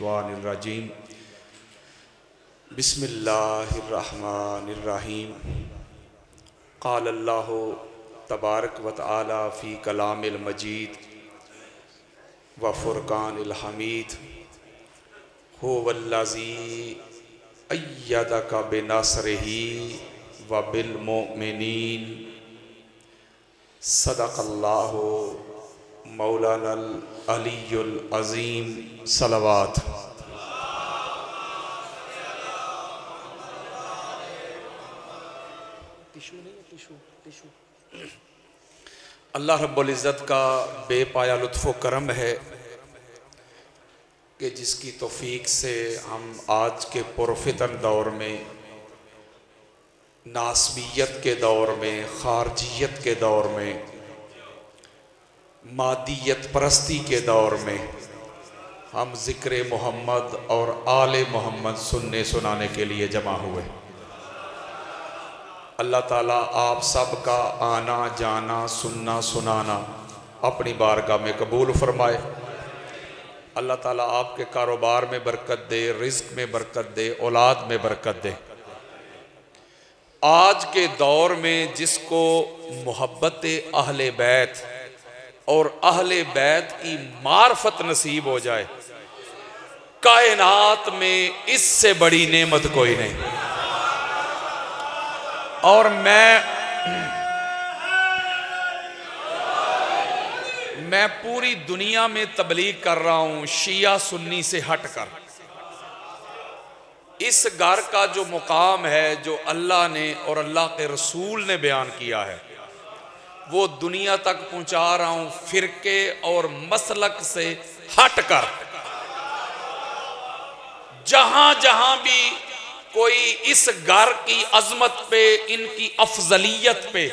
रजीम बिस्मिल्लाहिर्रहमानिर्रहीम क़ाल अल्लाहु तबारक व तआला फ़ी कलामिल मजीद व फ़ुरक़ानिल हमीद हुवल्लज़ी अय्यदका बिनस्रिही व बिल मुमिनीन सदक़ल्लाहु मौलानल अलीयुल अज़ीम सलवात। अल्लाह रब्बुल इज़्ज़त का बेपाया लुत्फ़ व करम है कि जिसकी तौफ़ीक से हम आज के पुरफ़ितन दौर में, नास्बियत के दौर में, ख़ारजियत के दौर में, मादियत परस्ती के दौर में हम ज़िक्र मोहम्मद और आले मोहम्मद सुनने सुनाने के लिए जमा हुए। अल्लाह ताला आप सब का आना जाना सुनना सुनाना अपनी बारगाह में कबूल फरमाए। अल्लाह ताला आपके कारोबार में बरकत दे, रिज़्क़ में बरकत दे, औलाद में बरकत दे। आज के दौर में जिसको मोहब्बत अहले बैत और अहले बैत की मार्फत नसीब हो जाए, कायनात में इससे बड़ी नेमत कोई नहीं। और मैं पूरी दुनिया में तबलीग कर रहा हूं शिया सुन्नी से हटकर। इस घर का जो मुकाम है, जो अल्लाह ने और अल्लाह के रसूल ने बयान किया है, वो दुनिया तक पहुंचा रहा हूं फिरके और मसलक से हटकर। जहां जहां भी कोई इस घर की अजमत पे, इनकी अफजलियत पे,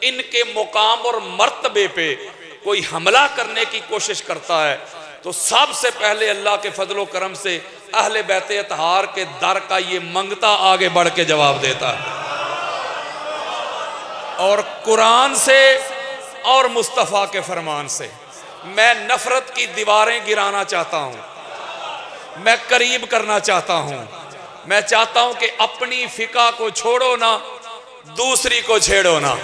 इनके मुकाम और मर्तबे पे कोई हमला करने की कोशिश करता है तो सबसे पहले अल्लाह के फजलो करम से अहले बैत अतहार के दर का ये मंगता आगे बढ़ के जवाब देता है। और कुरान से और मुस्तफ़ा के फरमान से मैं नफरत की दीवारें गिराना चाहता हूं, मैं करीब करना चाहता हूं। मैं चाहता हूं कि अपनी फिका को छोड़ो ना, दूसरी को छेड़ो ना।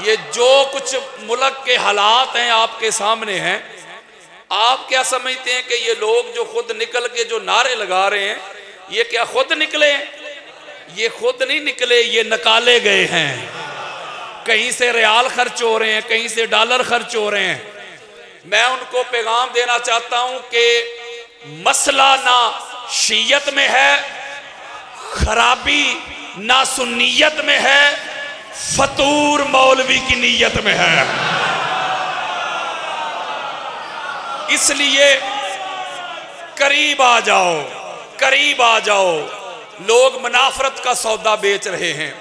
ये जो कुछ मुल्क के हालात हैं आपके सामने हैं, आप क्या समझते हैं कि ये लोग जो खुद निकल के जो नारे लगा रहे हैं, ये क्या खुद निकले हैं? ये खुद नहीं निकले, ये निकाले गए हैं। कहीं से रियाल खर्च हो रहे हैं, कहीं से डॉलर खर्च हो रहे हैं। मैं उनको पैगाम देना चाहता हूं कि मसला ना शीयत में है, खराबी ना सुन्नियत में है, फतूर मौलवी की नीयत में है। इसलिए करीब आ जाओ, करीब आ जाओ। लोग मुनाफरत का सौदा बेच रहे हैं,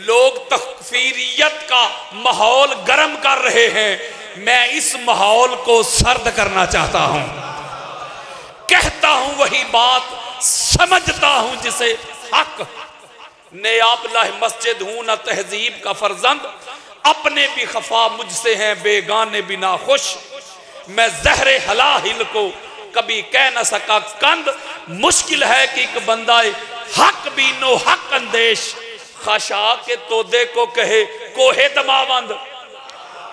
लोग तकफीरियत का माहौल गर्म कर रहे हैं। मैं इस माहौल को सर्द करना चाहता हूं। कहता हूं वही बात, समझता हूं जिसे हक। नेयाबला मस्जिद हूं न तहजीब का फर्जंद, अपने भी खफा मुझसे हैं बेगाने भी ना खुश। मैं जहरे हलाहिल को कभी कह न सका कंद। मुश्किल है कि एक बंदा हक भी नो हक अंदेश, खाशा के तोदे को कहे कोहे दमावंद।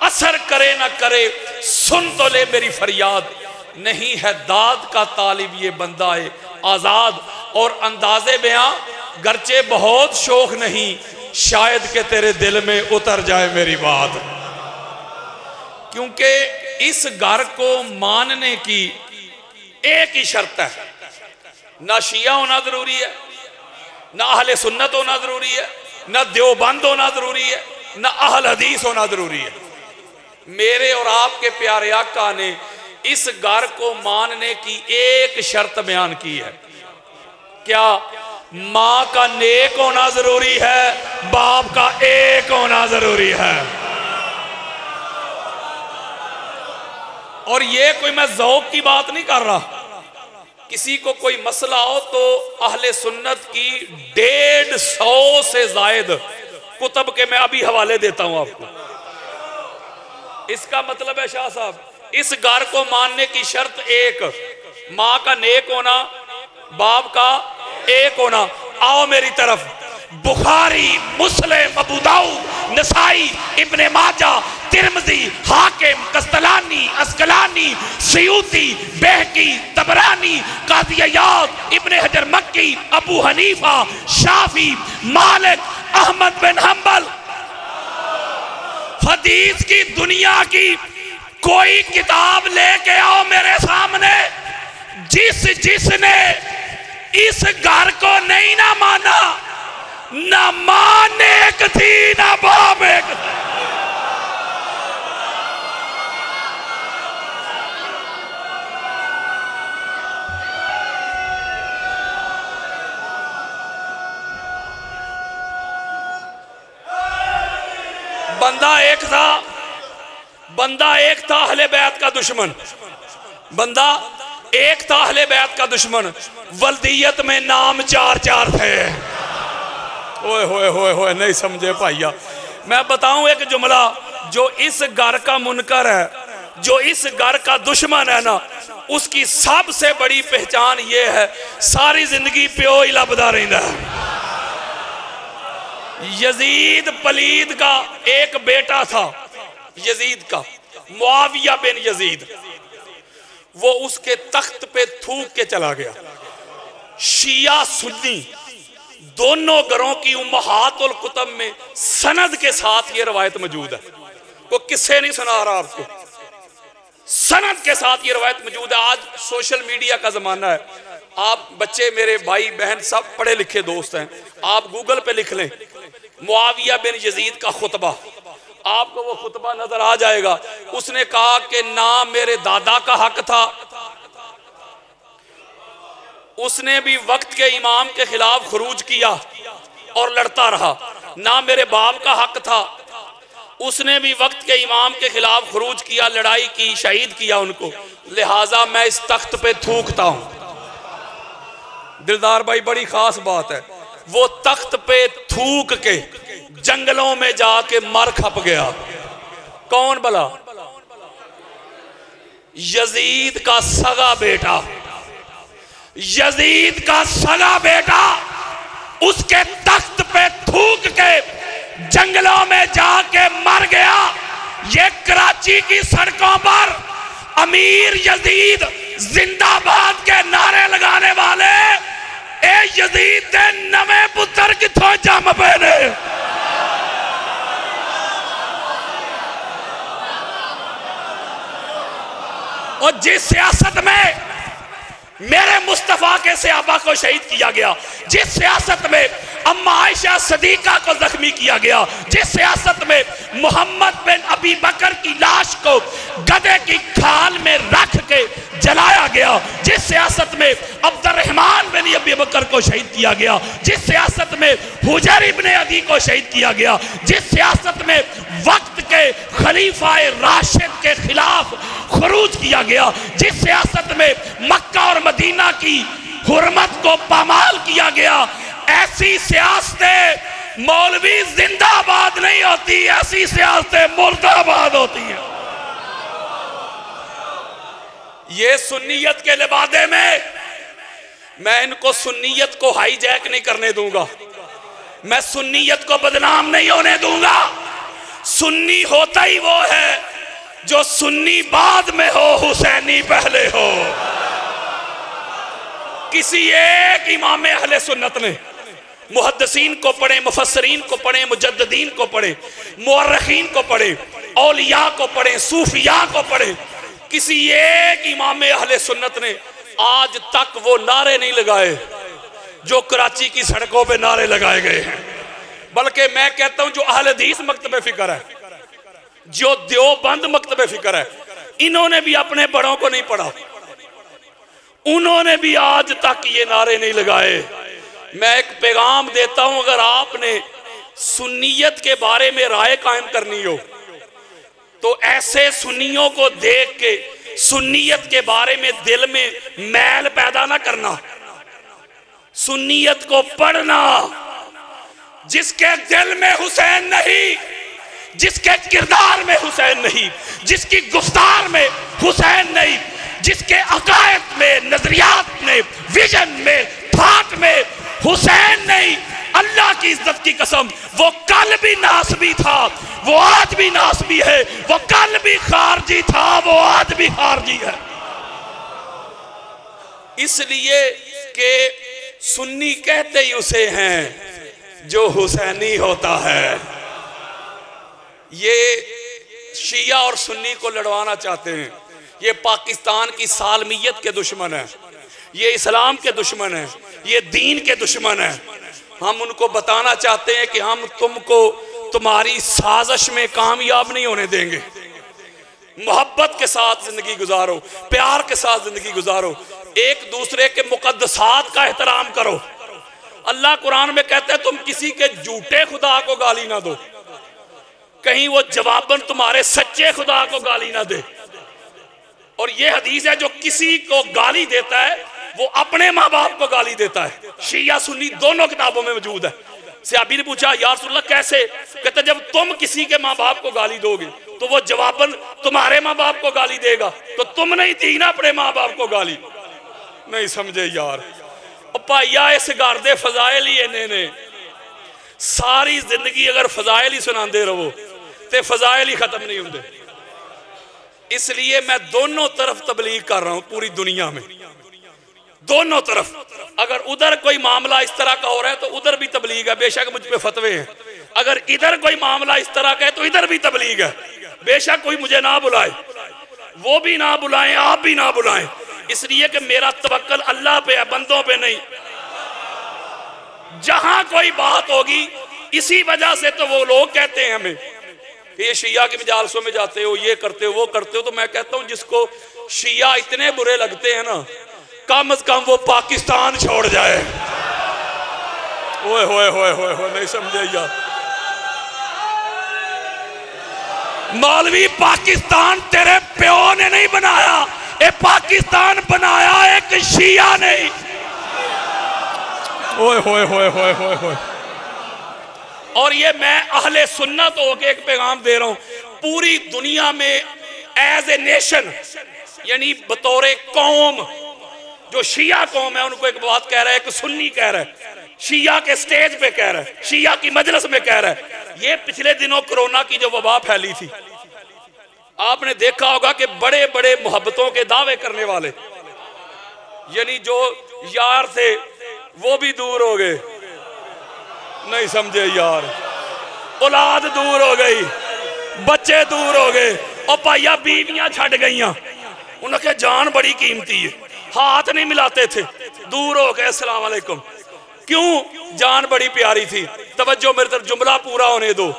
असर करे न करे सुन तो ले मेरी फरियाद, नहीं है दाद का तालिब ये बंदा है आजाद। और अंदाजे बयां गरचे बहुत शौक नहीं, शायद के तेरे दिल में उतर जाए मेरी बात। क्योंकि इस घर को मानने की एक ही शर्त है, ना शिया होना जरूरी है, ना अहले सुन्नत होना जरूरी है, ना देवबंद होना जरूरी है, ना अहल हदीस होना जरूरी है। मेरे और आपके प्यारे आका ने इस घर को मानने की एक शर्त बयान की है। क्या? मां का नेक होना जरूरी है, बाप का एक होना जरूरी है। और ये कोई मैं ज़ौक़ की बात नहीं कर रहा। किसी को कोई मसला हो तो अहले सुन्नत की 150 से जायद कुतुब के मैं अभी हवाले देता हूं आपको। इसका मतलब है शाह साहब, इस घर को मानने की शर्त एक, माँ का नेक होना, बाप का एक होना। आओ मेरी तरफ। बुखारी, मुस्लिम, अबू दाऊद, नसाई, इब्ने माजा, तिरमिज़ी, हाकिम, कस्तलानी, अस्कलानी, सयूती, बहकी, तबरानी, काज़ी इयाद, इब्ने हजर मक्की, अबू हनीफा, शाफी, मालिक, अहमद बिन हंबल। हदीस की दुनिया की कोई किताब लेके आओ मेरे सामने, जिसने इस घर को नहीं ना माना, ना मां एक थी ना बाप एक थी। बंदा एक था अहले बैत का दुश्मन, बंदा एक था अहले बैत का दुश्मन। वल्दियत में नाम चार चार थे। ओए होए होए होए, नहीं समझे भाइया। मैं बताऊं एक जुमला, जो इस घर का मुनकर है, जो इस घर का दुश्मन है ना, उसकी सबसे बड़ी पहचान ये है, सारी जिंदगी प्यो ही लभदा रहिंदा है। यजीद पलीद का एक बेटा था, यजीद का, मुआविया बिन यजीद। वो उसके तख्त पे थूक के चला गया। शिया सुन्नी दोनों घरों की उम्महातुल कुतुब में सनद के साथ ये रवायत मौजूद है। वो किस्से नहीं सुना रहा आपको, सनद के साथ ये रवायत मौजूद है। आज सोशल मीडिया का जमाना है, आप बच्चे, मेरे भाई बहन सब पढ़े लिखे दोस्त हैं, आप गूगल पे लिख लें मुआविया बिन यजीद का खुतबा, आपको वो खुतबा नजर आ जाएगा। उसने कहा कि ना मेरे दादा का हक था, उसने भी वक्त के इमाम के खिलाफ खरूज किया और लड़ता रहा। ना मेरे बाप का हक था, उसने भी वक्त के इमाम के खिलाफ खरूज किया, लड़ाई की, शहीद किया उनको, लिहाजा मैं इस तख्त पे थूकता हूं। दिलदार भाई, बड़ी खास बात है, वो तख्त पे थूक के जंगलों में जाके मर खप गया। कौन भला? यजीद का सगा बेटा, यजीद का सगा बेटा उसके तख्त पे थूक के जंगलों में जाके मर गया। ये कराची की सड़कों पर अमीर यजीद जिंदाबाद के नारे लगाने वाले, ए यजीद दे नवे पुत्र किथों जम पे ने। और जिस सियासत में मेरे मुस्तफा के सहाबा को शहीद किया गया, जिस सियासत में अम्मा आयशा सदीका को जख्मी किया गया, जिस सियासत में मोहम्मद बिन अबी बकर की लाश को गधे की खाल में रख के जलाया गया, जिस सियासत में अब्दुर्रहमान बिन अबी बकर को शहीद किया गया, जिस सियासत में हुजर इब्ने अदी को शहीद किया गया, जिस सियासत में वक्त के खलीफाए राशिद के खिलाफ खरूज किया गया, जिस सियासत में मक्का और मदीना की हुर्मत को पामाल किया गया, ऐसी सियासतें मौलवी जिंदाबाद नहीं होती, ऐसी सियासतें मुर्दाबाद होती हैं। ये सुन्नियत के लिबादे में मैं इनको सुन्नियत को हाईजैक नहीं करने दूंगा, मैं सुन्नियत को बदनाम नहीं होने दूंगा। सुन्नी होता ही वो है जो सुन्नी बाद में हो, हुसैनी पहले हो। किसी एक इमाम अहले सुन्नत ने मुहद्दिसीन को पढ़े, मुफस्सरीन को पढ़े, मुजद्दिदीन को पढ़े, मुअर्रिखीन को पढ़े, औलिया को पढ़े, सूफिया को पढ़े, किसी एक इमाम अहले सुन्नत ने आज तक वो नारे नहीं लगाए जो कराची की सड़कों पे नारे लगाए गए हैं। बल्कि मैं कहता हूं जो अहले हदीस मकतबे फिक्र है, जो देवबंद मकतबे फिक्र है, इन्होंने भी अपने बड़ों को नहीं पढ़ा, उन्होंने भी आज तक ये नारे नहीं लगाए। मैं एक पैगाम देता हूं, अगर आपने सुन्नियत के बारे में राय कायम करनी हो तो ऐसे सुन्नियों को देख के सुन्नियत के बारे में दिल में मैल पैदा ना करना, सुन्नियत को पढ़ना। जिसके दिल में हुसैन नहीं, जिसके किरदार में हुसैन नहीं, जिसकी गुफ्तार में हुसैन नहीं, जिसके अकायद में, नजरियात में, विजन में, थाट में हुसैन नहीं, अल्लाह की इज्जत की कसम, वो कल भी नासबी था, वो आज भी नासबी है, वो कल भी खारजी था, वो आज भी खारजी है। इसलिए कि सुन्नी कहते ही उसे हैं जो हुसैनी होता है। ये शिया और सुन्नी को लड़वाना चाहते हैं। ये पाकिस्तान की सालमियत के दुश्मन है, ये इस्लाम के दुश्मन है, ये दीन के दुश्मन है। हम उनको बताना चाहते हैं कि हम तुमको तुम्हारी साजिश में कामयाब नहीं होने देंगे। मोहब्बत के साथ जिंदगी गुजारो, प्यार के साथ जिंदगी गुजारो, एक दूसरे के मुकद्दसात का एहतराम करो। अल्लाह कुरान में कहते हैं तुम किसी के झूठे खुदा को गाली ना दो, कहीं वो जवाबन तुम्हारे सच्चे खुदा को गाली ना दे। और ये हदीस है जो किसी को गाली देता है वो अपने माँ बाप को गाली देता है। शिया सुन्नी दोनों किताबों में मौजूद है। सहाबी ने पूछा या रसूलल्लाह कैसे? कहते जब तुम किसी के माँ बाप को गाली दोगे तो वो जवाबन तुम्हारे माँ बाप को गाली देगा, तो तुम नहीं दी ना अपने माँ बाप को गाली। नहीं समझे यार? भाइया इस घर दे फजाइल ही इन्ने ने, सारी जिंदगी अगर फजाइल ही सुनाते रहो तो फजाइल ही खत्म नहीं होंगे। इसलिए मैं दोनों तरफ तबलीग कर रहा हूं, पूरी दुनिया में दोनों तरफ। अगर उधर कोई मामला इस तरह का हो रहा है तो उधर भी तबलीग है, बेशक मुझ पे फतवे हैं। अगर इधर कोई मामला इस तरह का है तो इधर भी तबलीग है, बेशक कोई मुझे ना बुलाए, वो भी ना बुलाएं, आप भी ना बुलाएं। इसलिए कि मेरा तवक्कल अल्लाह पे है, बंदों पे नहीं। जहां कोई बात होगी, इसी वजह से तो वो लोग कहते हैं हमें ये शिया के मजालसों में जाते हो, ये करते हो, वो करते हो। तो मैं कहता हूं जिसको शिया इतने बुरे लगते हैं ना, कम से कम वो पाकिस्तान छोड़ जाए। ओए होए होए होए होए, नहीं समझे यार? मौलवी पाकिस्तान तेरे प्यो ने नहीं बनाया, ये पाकिस्तान बनाया एक शिया नहीं। ओए होए होए होए होए होए। और ये मैं अहले सुन्नत होके एक पैगाम दे रहा हूं पूरी दुनिया में, एज ए नेशन, यानी बतौरे कौम। जो शिया कौम है उनको एक बात कह रहा है, एक सुन्नी कह रहा है, शिया के स्टेज पे कह रहा है, शिया की मजलिस में कह रहा है। ये पिछले दिनों कोरोना की जो वबा फैली थी, आपने देखा होगा कि बड़े बड़े मोहब्बतों के दावे करने वाले, यानी जो यार थे वो भी दूर हो गए। नहीं समझे यार? औलाद दूर हो गई, बच्चे दूर हो गए, और भाइया बीवियां छट गई। उनके जान बड़ी कीमती है, हाथ नहीं मिलाते थे, दूर हो गए, अस्सलाम वालेकुम। क्यों? जान बड़ी प्यारी थी। तवज्जो मेरे तरफ, जुमला पूरा होने दो।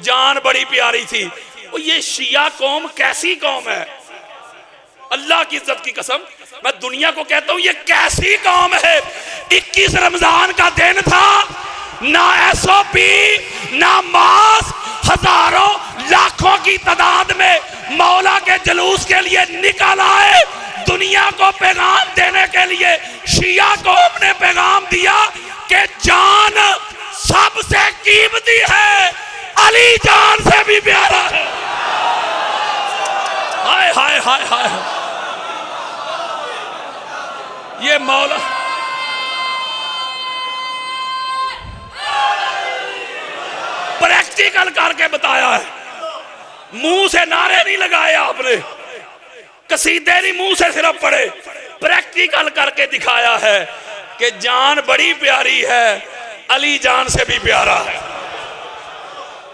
जान बड़ी प्यारी थी। और ये शिया कौम कैसी कौम है? अल्लाह की इज्जत की कसम, मैं दुनिया को कहता हूं ये कैसी कौम है। 21 रमजान का दिन था, ना SOP ना मास्क, हजारों लाखों की तादाद में मौला के जुलूस के लिए निकल आए दुनिया को पैगाम देने के लिए। शिया कौम ने पैगाम दिया कि जान सबसे कीमती है, अली जान से भी प्यारा है। हाय हाय हाय हाय। ये मौला प्रैक्टिकल करके बताया है, मुंह से नारे नहीं लगाए आपने, कसीदे नहीं मुंह से सिर्फ पढ़े, प्रैक्टिकल करके दिखाया है कि जान बड़ी प्यारी है, अली जान से भी प्यारा है।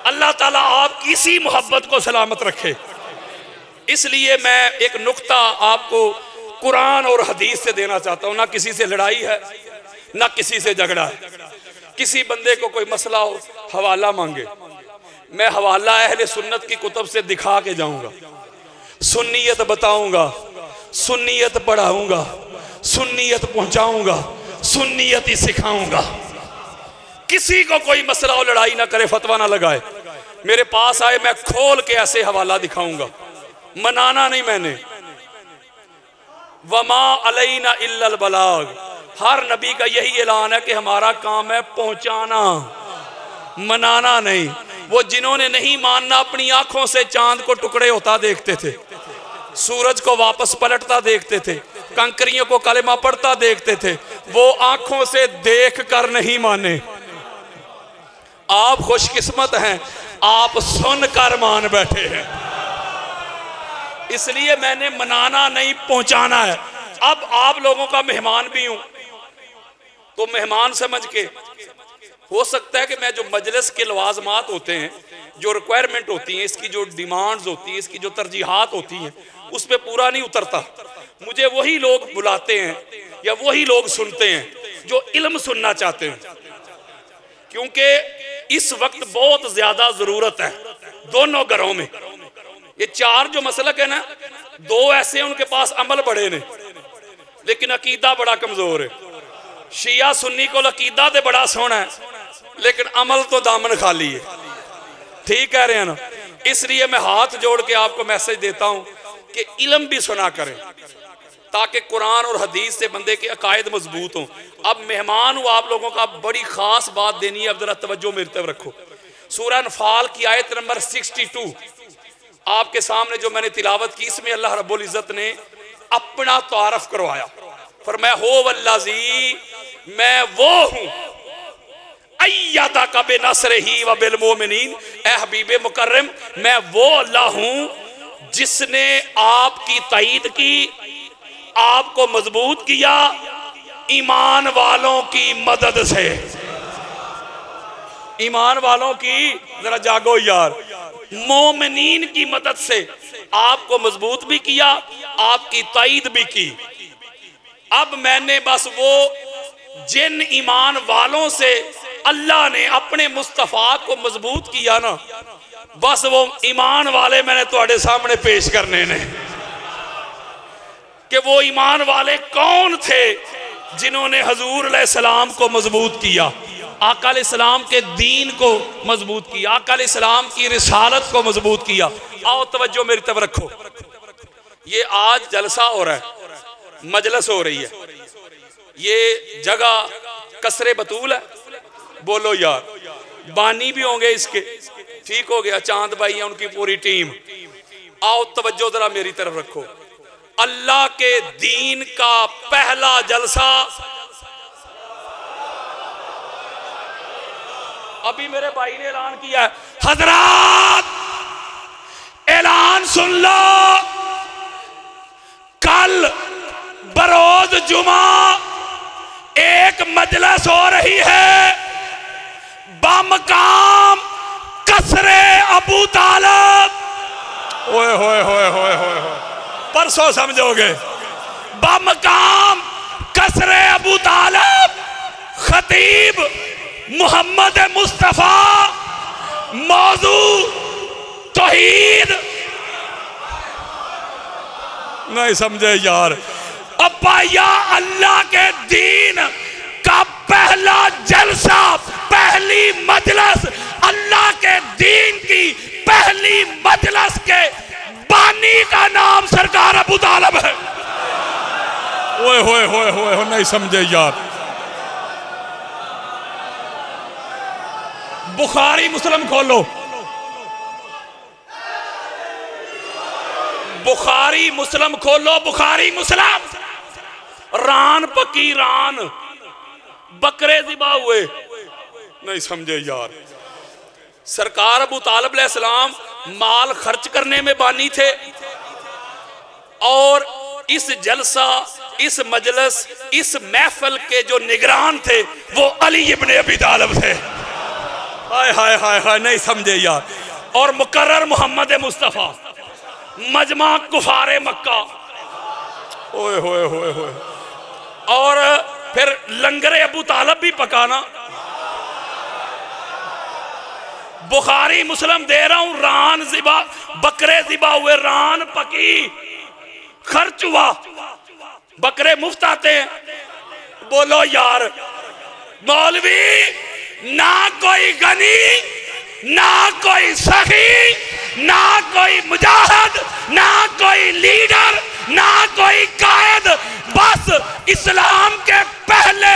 अल्लाह ताला आपकी इसी मोहब्बत को सलामत रखे। इसलिए मैं एक नुक्ता आपको कुरान और हदीस से देना चाहता हूं। ना किसी से लड़ाई है, ना किसी से झगड़ा है। किसी बंदे को कोई मसला हो, हवाला मांगे, मैं हवाला अहले सुन्नत की कुतुब से दिखा के जाऊंगा, सुन्नियत बताऊंगा, सुन्नियत पढ़ाऊंगा, सुन्नियत पहुंचाऊंगा, सुन्नियत ही सिखाऊंगा। किसी को कोई मसला हो, लड़ाई ना करे, फतवा ना लगाए, मेरे पास आए, मैं खोल के ऐसे हवाला दिखाऊंगा। मनाना नहीं मैंने। वमा अलैना इल्लल बलाग, हर नबी का यही ऐलान है कि हमारा काम है पहुंचाना, मनाना नहीं। वो जिन्होंने नहीं मानना अपनी आंखों से चांद को टुकड़े होता देखते थे, सूरज को वापस पलटता देखते थे, कंकरियों को कलेमा पढ़ता देखते थे। वो आंखों से देख कर नहीं माने। आप खुशकिस्मत हैं, आप सुनकर मान बैठे हैं। इसलिए मैंने मनाना नहीं, पहुंचाना है। अब आप लोगों का मेहमान भी हूं, तो मेहमान समझ के, हो सकता है कि मैं जो मजलिस के लवाजमात होते हैं, जो रिक्वायरमेंट होती हैं, इसकी जो डिमांड्स होती हैं, इसकी जो तरजीहात होती हैं, उस पर पूरा नहीं उतरता। मुझे वही लोग बुलाते हैं या वही लोग सुनते हैं जो इल्म सुनना चाहते हैं, क्योंकि इस वक्त बहुत ज्यादा जरूरत है दोनों घरों में। ये चार जो मसलक है ना, दो ऐसे हैं उनके पास अमल बड़े ने लेकिन अकीदा बड़ा कमजोर है। शिया सुन्नी को अकीदा तो बड़ा सोहना है लेकिन अमल तो दामन खाली है। ठीक कह रहे हैं ना? इसलिए मैं हाथ जोड़ के आपको मैसेज देता हूं कि इल्म भी सुना करें ताकि कुरान और हदीस से बंदे के अकायद मजबूत हों। अब मेहमान हूं आप लोगों का, बड़ी खास बात देनी है, अब जरा तवज्जो मेरी तरफ रखो। सूरह अनफाल की आयत नंबर 62 आपके सामने जो मैंने तिलावत की, इसमें अल्लाह रब्बुल इज्जत ने अपना तारफ करवाया। फरमाया हो वल्लाजी, मैं वो हूं अय्यदा का बिनसरिही व बिल मोमिनीन, ए हबीबे मुकर्रम, मैं वो अल्लाह हूं जिसने आपकी तईद की, आपको मजबूत किया ईमान वालों की मदद से। ईमान वालों की, जरा जागो यार, मोमिनीन की मदद से आपको मजबूत भी किया, आपकी तईद भी की। अब मैंने बस वो जिन ईमान वालों से अल्लाह ने अपने मुस्तफा को मजबूत किया ना, बस वो ईमान वाले मैंने तुम्हारे सामने पेश करने ने कि वो ईमान वाले कौन थे जिन्होंने हजूर अलैहिस्सलाम को मजबूत किया, आका अलैहिस्सलाम के दीन को मजबूत किया, आका अलैहिस्सलाम की रिसालत को मजबूत किया। आओ तवज्जो मेरी तरफ रखो। ये आज जलसा हो रहा है, मजलिस हो रही है, ये जगह कसरे बतूल है। बोलो यार, बानी भी होंगे इसके, ठीक हो गया, चांद भाई है, उनकी पूरी टीम। आओ तवज्जो जरा मेरी तरफ रखो। अल्लाह के दीन का पहला जलसा अभी मेरे भाई ने ऐलान किया है। हजरात ऐलान सुन लो, कल बरोज जुमा एक मजलिस हो रही है बमकाम कसरे अबू तालब। ओए होए होए होए होए, परसों समझोगे। बमकाम कसरे अबू तालब, खतीब मोहम्मद मुस्तफा, मौजू तौहीद। नहीं समझे यार? अब्बा या अल्लाह के दीन का पहला जलसा, पहली मजलिस, अल्लाह के दीन की पहली मजलिस के बानी का नाम सरकार अबू तालब है। ओए होए होए होए, नहीं समझे यार? बुखारी मुस्लिम खोलो, बुखारी मुस्लिम खोलो, बुखारी मुस्लिम। रान पकी रान, बकरे ज़िबा हुए। नहीं समझे यार? सरकार अबू तालिब अलैहिस्सलाम माल खर्च करने में बानी थे और इस जलसा, इस मजलिस, इस महफिल के जो निगरान थे वो अली इब्ने अबी तालिब थे। हाय हाय हाय हाय, नहीं समझे यार? और मुकर्रर मोहम्मद मुस्तफा, मजमा कुफारे मक्का। ओए होए होए होए, और फिर लंगरे अबू तालिब भी पकाना। बुखारी मुस्लिम दे रहा हूं, रान ज़िबा, बकरे ज़िबा हुए, रान पकी, खर्च हुआ, बकरे मुफ्त आते हैं। बोलो यार, मौलवी ना कोई गनी, ना कोई सखी, ना कोई मुजाहिद, ना कोई लीडर, ना कोई कायद, बस इस्लाम के पहले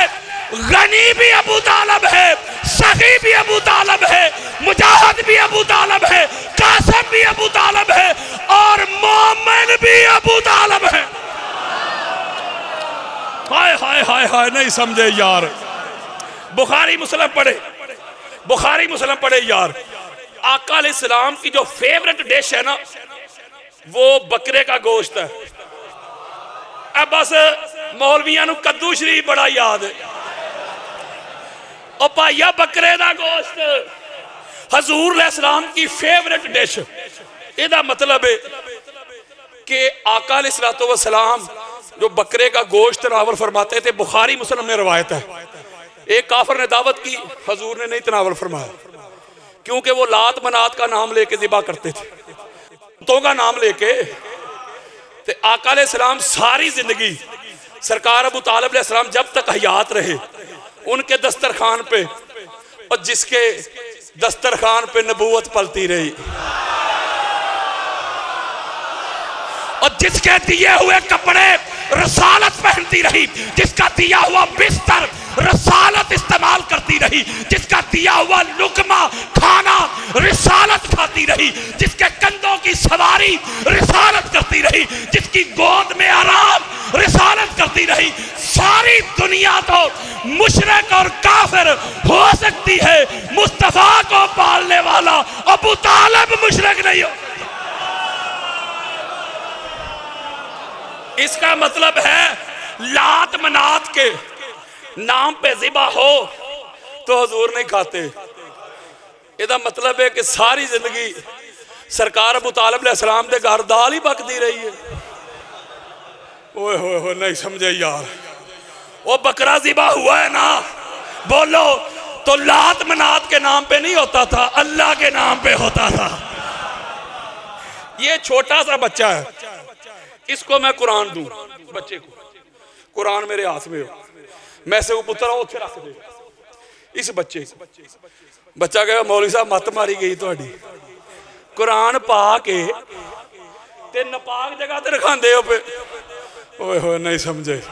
गनी भी अबू तालिब है, सखी भी अबू तालिब है, मुजाहिद भी अबू तालिब है, कासिम भी अबू तालिब है और मोमिन भी हाय हाय नहीं समझे यार। बुखारी मुस्लिम पढ़े, बुखारी मुस्लिम पढ़े यार। आका अलैहिस्सलाम की जो फेवरेट डिश है ना वो बकरे का गोश्त है। अब बस मौलवियां कद्दू शरीफ बड़ा याद है। और भाइया बकरे का गोश्त हजूर अलैहिस्सलाम की फेवरेट डिश। इसका मतलब है कि आका अलैहिस्सलाम जो बकरे का गोश्त तनावल फरमाते थे, बुखारी मुस्लिम में रवायत है। एक काफिर ने दावत की, हजूर ने नहीं तनावल फरमाया, क्योंकि वो लात मनात का नाम लेके ज़िबा करते थे, तो का नाम लेके। तो आका अलैहिस्सलाम सारी जिंदगी सरकार अबू तालिब अलैहिस्सलाम जब तक हयात रहे उनके दस्तरखान पे, और जिसके दस्तरखान पे नबूवत पलती रही, और जिसके दिए हुए कपड़े रसालत पहनती रही, जिसका दिया हुआ बिस्तर रसालत इस्तेमाल करती रही, जिसका दिया हुआ लुकमा खाना रिसालत खाती रही, जिसके कंधों की सवारी रिसालत करती रही, जिसकी गोद में आराम रिसालत करती रही। सारी दुनिया तो मुशरिक और काफिर हो सकती है, मुस्तफा को पालने वाला अबू तालिब मुशरिक नहीं हो। इसका मतलब है लात मनात के नाम पे ज़िबा हो तो हजूर नहीं खाते। इसका मतलब है कि सारी जिंदगी सरकार अबू तालिब अलैहिस्सलाम के घर दाल ही पकती रही है। ओए होए होए नहीं समझे यार। वो बकरा ज़िबा हुआ है ना, बोलो तो लात मनात के नाम पे नहीं होता था, अल्लाह के नाम पे होता था। ये छोटा सा बच्चा है, इसको मैं कुरान दूं बच्चे को, कुरान मेरे हाथ में हो, मैं से पुत्र उसे रख दे इस बच्चे को। बच्चा कहेगा मौलवी साहब मत मारी गई थोड़ी, कुरान पा के ते नपाक जगह ते रखांदे हो पे। ओए होए नहीं समझे।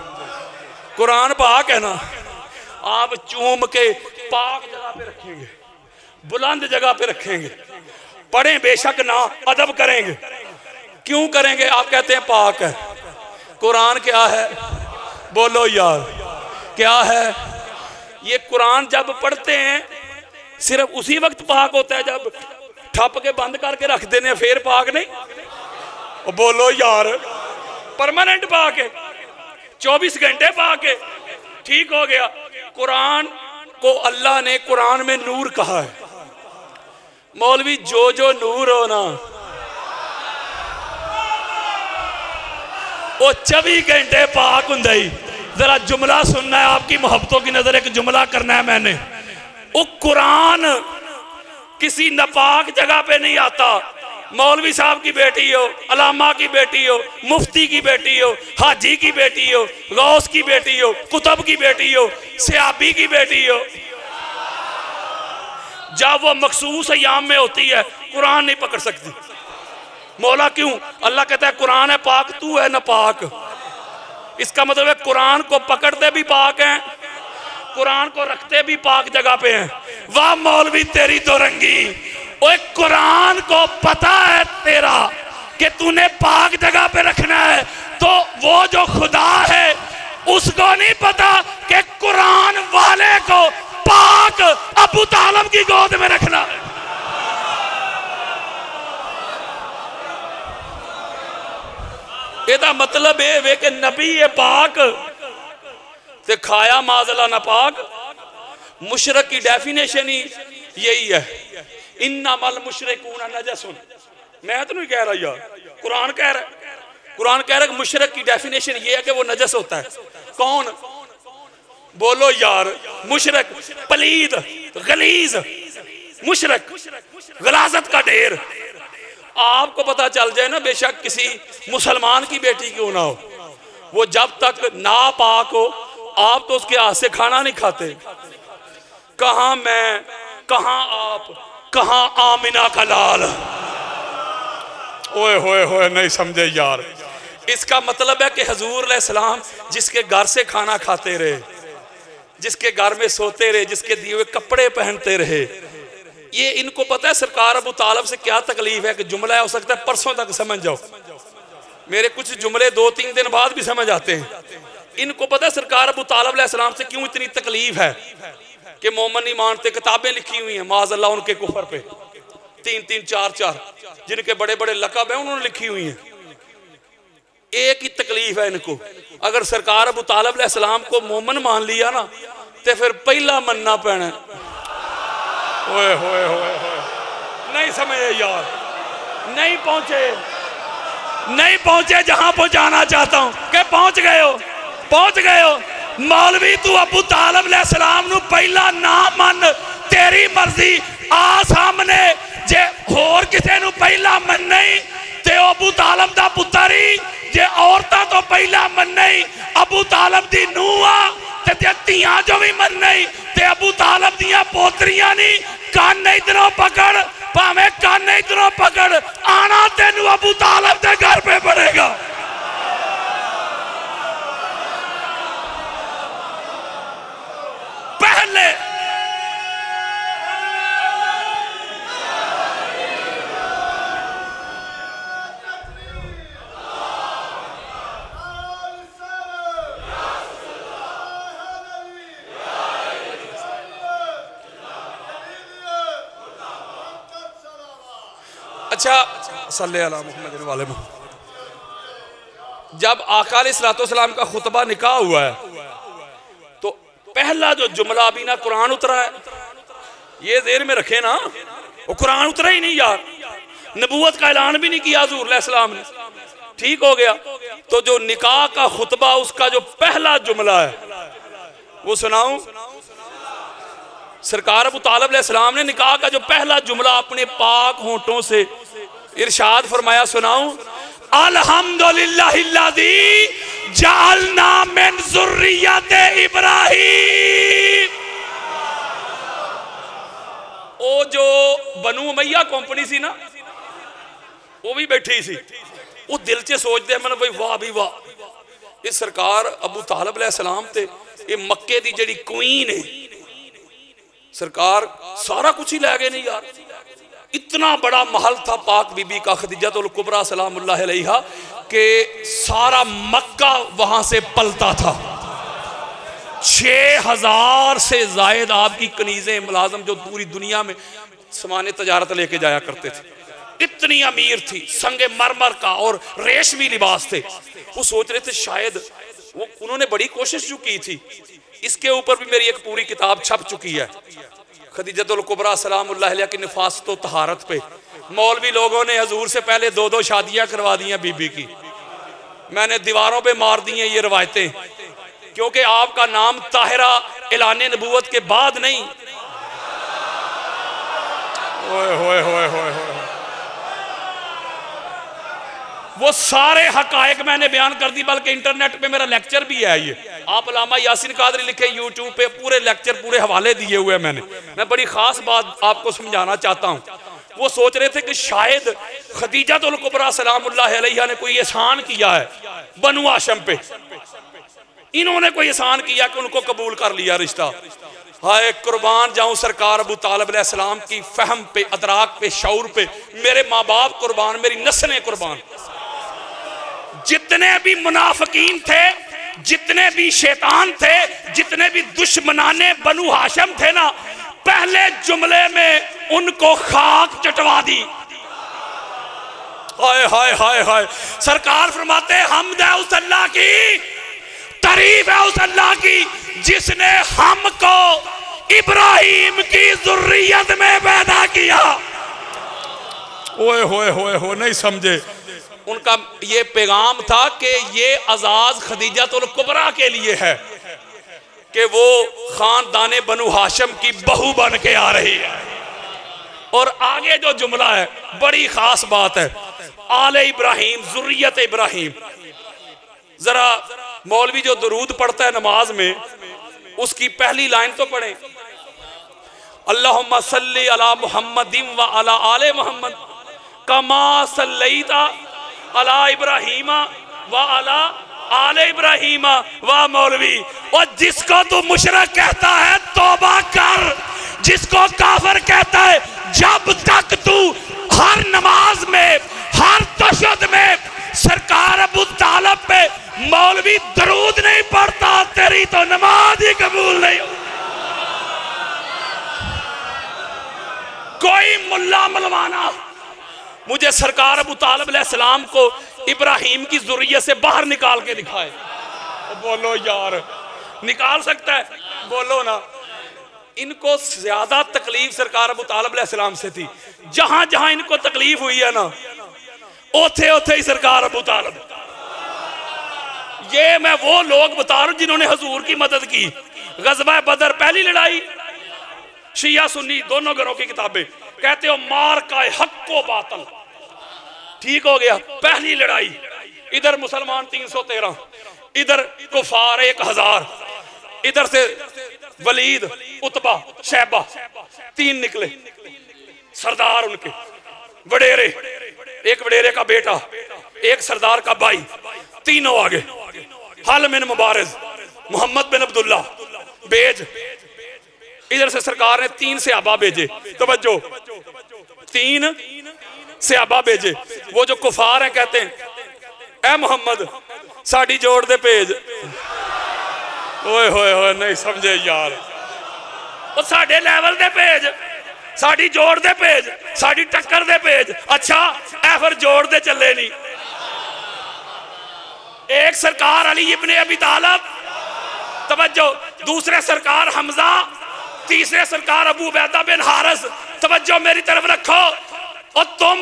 कुरान पा के ना आप चूम के पाक जगह पे रखेंगे, बुलंद जगह पे रखेंगे, पढ़ें बेशक ना, अदब करेंगे। क्यों करेंगे? आप कहते हैं पाक है। कुरान क्या है? बोलो यार क्या है? ये कुरान जब पढ़ते हैं सिर्फ उसी वक्त पाक होता है जब ठप के बंद करके रख देने फिर पाक नहीं। और बोलो यार परमानेंट पाक है, 24 घंटे पाक है, ठीक हो गया। कुरान को अल्लाह ने कुरान में नूर कहा है। मौलवी जो नूर हो ना वो 24 घंटे पाक हुंदा ही। जरा जुमला सुनना है, आपकी मोहब्बतों की नजर एक जुमला करना है मैंने। वो कुरान किसी नापाक जगह पे नहीं आता। मौलवी साहब की बेटी हो, अलामा की बेटी हो, मुफ्ती की बेटी हो, हाजी की बेटी हो, गौस की बेटी हो, कुतुब की बेटी हो, सहाबी की बेटी हो, जब वो मखसूस अयाम में होती है कुरान नहीं पकड़ सकती। मौला क्यों? अल्लाह कहता है कुरान है पाक, तू है नापाक। इसका मतलब है कुरान को पकड़ते भी पाक हैं, कुरान को रखते भी पाक जगह पे हैं। वाह मौलवी तेरी तो रंगी। ओए कुरान को पता है तेरा कि तूने पाक जगह पे रखना है, तो वो जो खुदा है उसको नहीं पता कि कुरान वाले को पाक अबू तालिब की गोद में रखना है। ਇਹਦਾ मतलब ये वे कि नबी है पाक ते खाया माजला नापाक। मुशरक की डेफिनेशन ही यही है, इन्नमल मुशरिकून नजसुन। मैं तो नहीं कह रहा यार, कुरान कह रहा है। कुरान कह रहा है कि मुशरक की डेफिनेशन ये है कि वो नजस होता है। कौन? बोलो यार। मुशरक पलीद गलीज, मुशरक गलाजत का ढेर। आपको पता चल जाए ना, बेशक किसी मुसलमान की बेटी क्यों ना हो, वो जब तक नापाक हो आप तो उसके हाथ से खाना नहीं खाते। कहां मैं, कहां आप, कहां आमिना का लाल। ओए होए होए नहीं समझे यार। इसका मतलब है कि हजूर अलैहिस्सलाम जिसके घर से खाना खाते रहे, जिसके घर में सोते रहे, जिसके दिए हुए कपड़े पहनते रहे, ये इनको पता है सरकार अबू तालिब से क्या तकलीफ है। कि जुमला हो सकता है परसों तक समझ जाओ, मेरे कुछ जुमले 2-3 दिन बाद भी समझ आते हैं। इनको पता है सरकार अबू तालिब अलैहिस्सलाम से क्यों इतनी तकलीफ है कि मोमन नहीं मानते। किताबें लिखी हुई हैं माज़अल्लाह उनके कुफर पे, 3-3, 4-4 जिनके बड़े बड़े लक़ब हैं उन्होंने लिखी हुई हैं। एक ही तकलीफ है इनको, अगर सरकार अबू तालिब अलैहिस्सलाम को मोमन मान लिया ना तो फिर पहला मनना पैना। ओए होए होए होए, नहीं समझे यार, नहीं पहुंचे जहां पहुंचाना चाहता हूं कि पहुंच गए हो। मौलवी तू अबू तालिब अलैहिस्सलाम नू पहला ना मन, तेरी मर्जी। आ सामने जे होर किसे नू पहला मन नहीं ते अबू तालिब दा पुत्तर ही, जे औरतां तो पहला मन नहीं अबू तालिब दी नूह आ, ते तियां जो भी मन नहीं ते अबू तालिब दियां पोतरियां नहीं। कान इधरों पकड़, भावें कान इधरों पकड़, आना तेनू अबू तालिब दे घर पे पड़ेगा। पहले अच्छा सल्ले अला मुहम्मद वाले मुहम्मद, जब आका अलैहिस्सलाम का खुतबा निकाह हुआ है तो पहला जो जुमला अभी ना कुरान उतरा है, ये देर में रखे ना, वो कुरान उतरा ही नहीं यार, नबूवत का ऐलान भी नहीं किया हुजूर अलैहिस्सलाम ने। ठीक हो गया, तो जो निकाह का खुतबा उसका जो पहला जुमला है वो सुनाऊं। सरकार अबू तालिब अलैहिस्सलाम ने निकाह का जो पहला जुमला अपने पाक होंठों से इरशाद फरमाया, सुनाऊं। अल्हम्दुलिल्लाहिल्लज़ी जअलना मिन ज़ुर्रिय्यति इब्राहीम। ओ जो बनु उमैया कंपनी सी ना, वो भी बैठी सी, वो दिल च सोचते मैंने भाई वाह भी वाह, ये सरकार अबू तालिब अलैहिस्सलाम ते ये मक्के दी जड़ी क्वीन है, सरकार सारा कुछ ही ले गए नहीं यार। इतना बड़ा महल था पाक बीबी का खदीजतुल कुबरा सलामुल्लाह अलैहा के सारा मक्का वहां से पलता था। 6000 से जायद आपकी कनीज़ें मुलाजम जो पूरी दुनिया में सामान तजारत लेके जाया करते थे, इतनी अमीर थी, संगे मरमर का और रेशमी लिबास थे। वो सोच रहे थे शायद वो, उन्होंने बड़ी कोशिश जो की थी, इसके ऊपर भी मेरी एक पूरी किताब छप चुकी है, खदीजतुल कुबरा सलामुल्लाह अलैहा की निफासत व तहारत पे। मौलवी लोगों ने हजूर से पहले 2-2 शादियां करवा दी हैं बीबी की, मैंने दीवारों पे मार दी हैं ये रवायतें, क्योंकि आपका नाम ताहिरा ऐलाने नबूवत के बाद नहीं। ओए होए होए होए होए, वो सारे हकायक मैंने बयान कर दी, बल्कि इंटरनेट पे मेरा लेक्चर भी है, ये आप अल्लामा यासीन कादरी लिखे यूट्यूब पे पूरे लेक्चर पूरे हवाले दिए हुए मैंने। मैं बड़ी खास बात आपको समझाना चाहता हूँ। वो सोच रहे थे कि शायद खदीजतुल कुबरा सलामुल्लाह अलैहा ने कोई एहसान किया है बनु हाशिम पे, इन्होंने कोई एहसान किया कि उनको कबूल कर लिया रिश्ता। हाय कुर्बान जाऊं सरकार अबू तालिब अलैहिस्सलाम की फहम पे, अदराक पे, शऊर पे, मेरे माँ बाप कुर्बान, मेरी नस्लें कुर्बान। जितने भी मुनाफिकीन थे, जितने भी शैतान थे, जितने भी दुश्मनाने बनु हाशिम थे ना, पहले जुमले में उनको खाक चटवा दी। हाय हाय हाय हाय, सरकार फरमाते हमद है उस अल्लाह की, तारीफ है उस अल्लाह की जिसने हमको इब्राहिम की ज़ुर्रियत में पैदा किया। ओए होए होए हो, नहीं समझे। उनका ये पैगाम था कि ये अजाज खदीजतुल कुबरा के लिए है कि वो खानदाने बनु हाशिम की बहू बन के आ रही है। और आगे जो जुमला है बड़ी खास बात है, आले इब्राहिम, ज़ुर्रियत इब्राहिम। जरा मौलवी जो दुरूद पढ़ता है नमाज में, उसकी पहली लाइन तो पढ़े, अल्लाहुम्मा सल्ली अला मुहम्मदिन व अला आले मुहम्मद कमा सल्लैता अला इब्राहीमा व अला आले इब्राहीमा। वाह मौलवी, और जिसको तू मुशरिक कहता है तौबा कर, जिसको काफिर कहता है, जब तक तू हर नमाज में, हर तशहद में सरकार अबू तालिब पे मौलवी दरूद नहीं पढ़ता तेरी तो नमाज ही कबूल नहीं हो। कोई मुल्ला मलवाना मुझे सरकार अबू तालिब अलैहिस्सलाम को इब्राहिम की ज़ुर्रियत से बाहर निकाल के दिखाए। बोलो यार, निकाल सकता है? बोलो ना। इनको ज्यादा तकलीफ सरकार अबू तालिब अलैहिस्सलाम से थी। जहां जहां इनको तकलीफ हुई है ना, ओथे ओथे ही सरकार अबू तालिब। ये मैं वो लोग बता रहा हूं जिन्होंने हुजूर की मदद की। गज़वा बदर पहली लड़ाई, शिया सुन्नी दोनों घरों की किताबें कहते हो मार का हक को बातल, ठीक हो गया। पहली लड़ाई, इधर मुसलमान 313, इधर कुफार 1000, इधर से वलीद, उतबा, शैबा, 3 निकले सरदार उनके, वडेरे, एक वडेरे का बेटा, एक सरदार का भाई, तीनों आगे। हल बिन मुबारिज, मोहम्मद बिन अब्दुल्ला भेज। इधर से सरकार ने 3 सहाबा भेजे। तवज्जो, 3 सहाबा भेजे। वो जो कुफार हैं कहते हैं ए मोहम्मद साड़ी जोड़ दे भेज। ओए होए होए, नहीं समझे यार। वो साडे लेवल दे भेज, साड़ी जोड़ दे भेज, साड़ी टक्कर दे भेज। अच्छा ए फिर जोड़ दे चले नहीं। एक सरकार अली इब्ने अबी तालिब, तवज्जो, दूसरे सरकार हमजा, तीसरे सरकार अबू उबैदा बिन हारिस। तवज्जो मेरी तरफ रखो। और तुम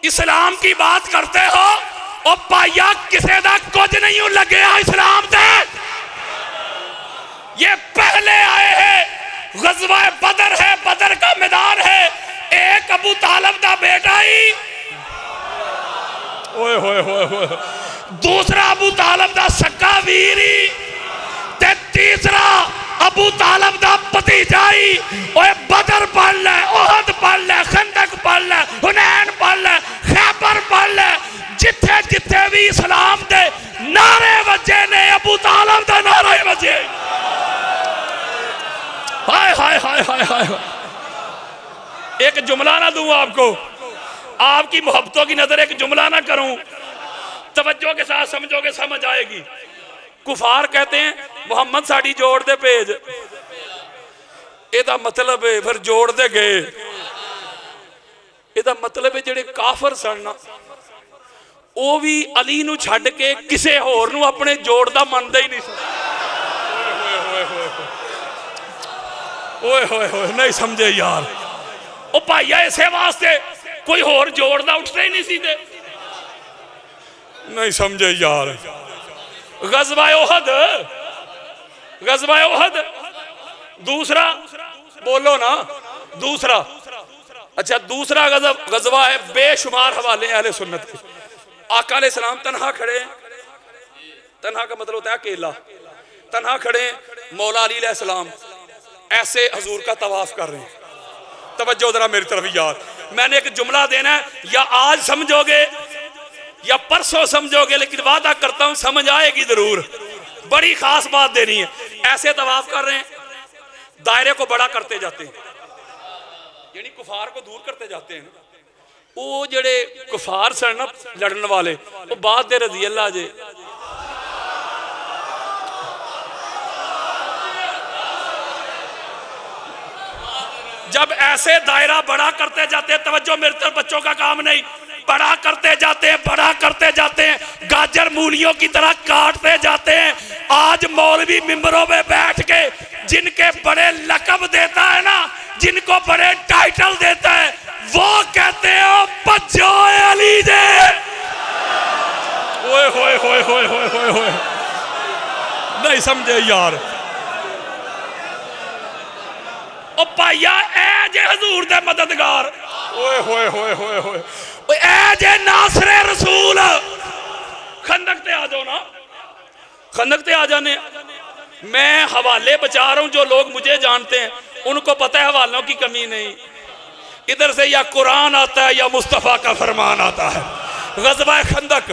इस्लाम की बात करते हो और पाया किसे दा कुछ नहीं लगे इस्लाम से। ये पहले आए हैं, गज़वा बदर है, बदर का मैदान है। एक अबू तालिब दा बेटा ही, ओए होए होए होए, दूसरा अबू तालिब दा सक्का वीर ही, ते तीसरा अबू तालिब दा भतीजा ही। ओए बदर पढ़ ले, ओहद पढ़ ले, खंदक पढ़ ले, हुनैन पढ़ ले, खैबर पढ़ ले। जिथे जिथे भी इस्लाम दे नारे वजे ने, अबू तालिब दा नारे वजे। हाय हाय हाय हाय हाय। एक जुमला ना दूं आपको, आपकी मोहब्बतों की नजर एक जुमला ना करूं, तवज्जो के साथ समझोगे, समझ आएगी। कुफार कहते हैं मोहम्मद साड़ी जोड़ दे भेज। एदा मतलब है फिर जोड़ दे गए। एदा मतलब है जेड़े काफर सन ना, वो भी अली नू छड्ड के किसे होर नू अपने जोड़ दा मनदे ही नहीं सन। ओए होए होए, नहीं समझे यार। ओ भाईया इसे वास्ते कोई होर जोड़ दा उठते ही नहीं सीधे। नहीं समझे यार। गज़वा ओहद, गज़वा ओहद दूसरा, बोलो ना दूसरा। अच्छा दूसरा गज़वा है, बेशुमार हवाले अहले सुन्नत के। आका अलैहिस्सलाम तन्हा खड़े, तन्हा का मतलब होता है अकेला, तन्हा खड़े। मौला अली अलैहिस्सलाम ऐसे हजूर का तवाफ कर रहे हैं। तवज्जो जरा मेरी तरफ यार, मैंने एक जुमला देना है, या आज समझोगे या परसों समझोगे, लेकिन वादा करता हूं समझ आएगी जरूर। बड़ी खास बात देनी है। ऐसे तवाफ कर रहे हैं, दायरे को बड़ा करते जाते हैं, यानी कुफार को दूर करते जाते हैं। वो जेड़े कुफार सन ना लड़न वाले, वो बात दे रजी अल्लाह जे। जब ऐसे दायरा बड़ा करते जाते हैं, तवज्जो मेरे तरफ, बच्चों का काम नहीं, बड़ा करते जाते हैं, बड़ा करते जाते हैं, गाजर मूलियों की तरह काटते जाते हैं। आज मौलवी मिंबरों में बैठ के जिनके बड़े लकब देता है ना, जिनको बड़े टाइटल देता है, वो कहते हो बच्चो अली जे। ओए होए होए होए होए होए होए, नहीं समझे यार। ओ भाईया ए जे हजूर दे मददगार, ओए होए होए होए होए, ए जे नासरे रसूल। खंदक ते आ जाओ ना, खंदक ते आ जाने। मैं हवाले बचा रहा हूं, जो लोग मुझे जानते हैं उनको पता है हवालों की कमी नहीं। इधर से या कुरान आता है या मुस्तफा का फरमान आता है। गज़वा खंदक,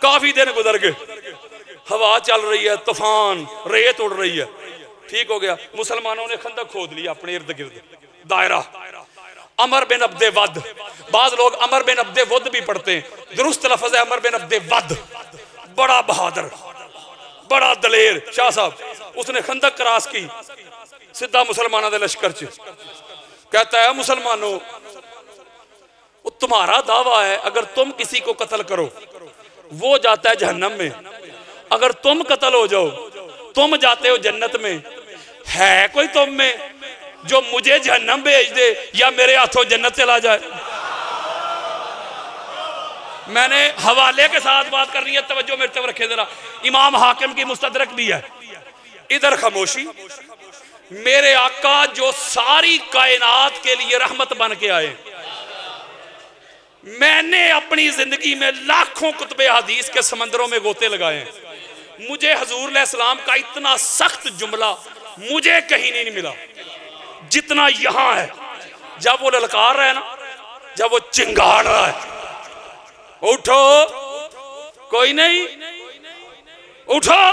काफी दिन गुजर गए, हवा चल रही है, तूफान, रेत उड़ रही है, ठीक हो गया। मुसलमानों ने खंदक खोद लिया अपने इर्द गिर्द, दायरा। अमर बिन अब्दे वद, बाज लोग अमर बिन अब्दे वद भी पढ़ते हैं, दुरुस्त लफ्ज़ है अमर बिन अब्दे वद। बड़ा बहादुर, बड़ा दलेर शाह साहब, उसने खंदक क्रॉस की, सीधा मुसलमानों के लश्कर च कहता है मुसलमानों, तुम्हारा दावा है अगर तुम किसी को कत्ल करो वो जाता है जहन्नम में, अगर तुम कत्ल हो जाओ तुम जाते हो जन्नत में। है कोई तुम में जो मुझे जहन्नम भेज दे या मेरे हाथों जन्नत चला जाए? मैंने हवाले के साथ बात करनी है, तवज्जो मेरे तरफ रखे जरा। इमाम हाकिम की मुस्तदरक भी है। इधर खामोशी। मेरे आका जो सारी कायनात के लिए रहमत बन के आए, मैंने अपनी जिंदगी में लाखों कुतबे हदीस के समंदरों में गोते लगाए हैं। मुझे हजूर अलैहिस्सलाम का इतना सख्त जुमला मुझे कहीं नहीं मिला जितना यहां है। जब वो ललकार रहा है ना, जब वो चिंगाड़ रहा है, उठो कोई नहीं, उठो,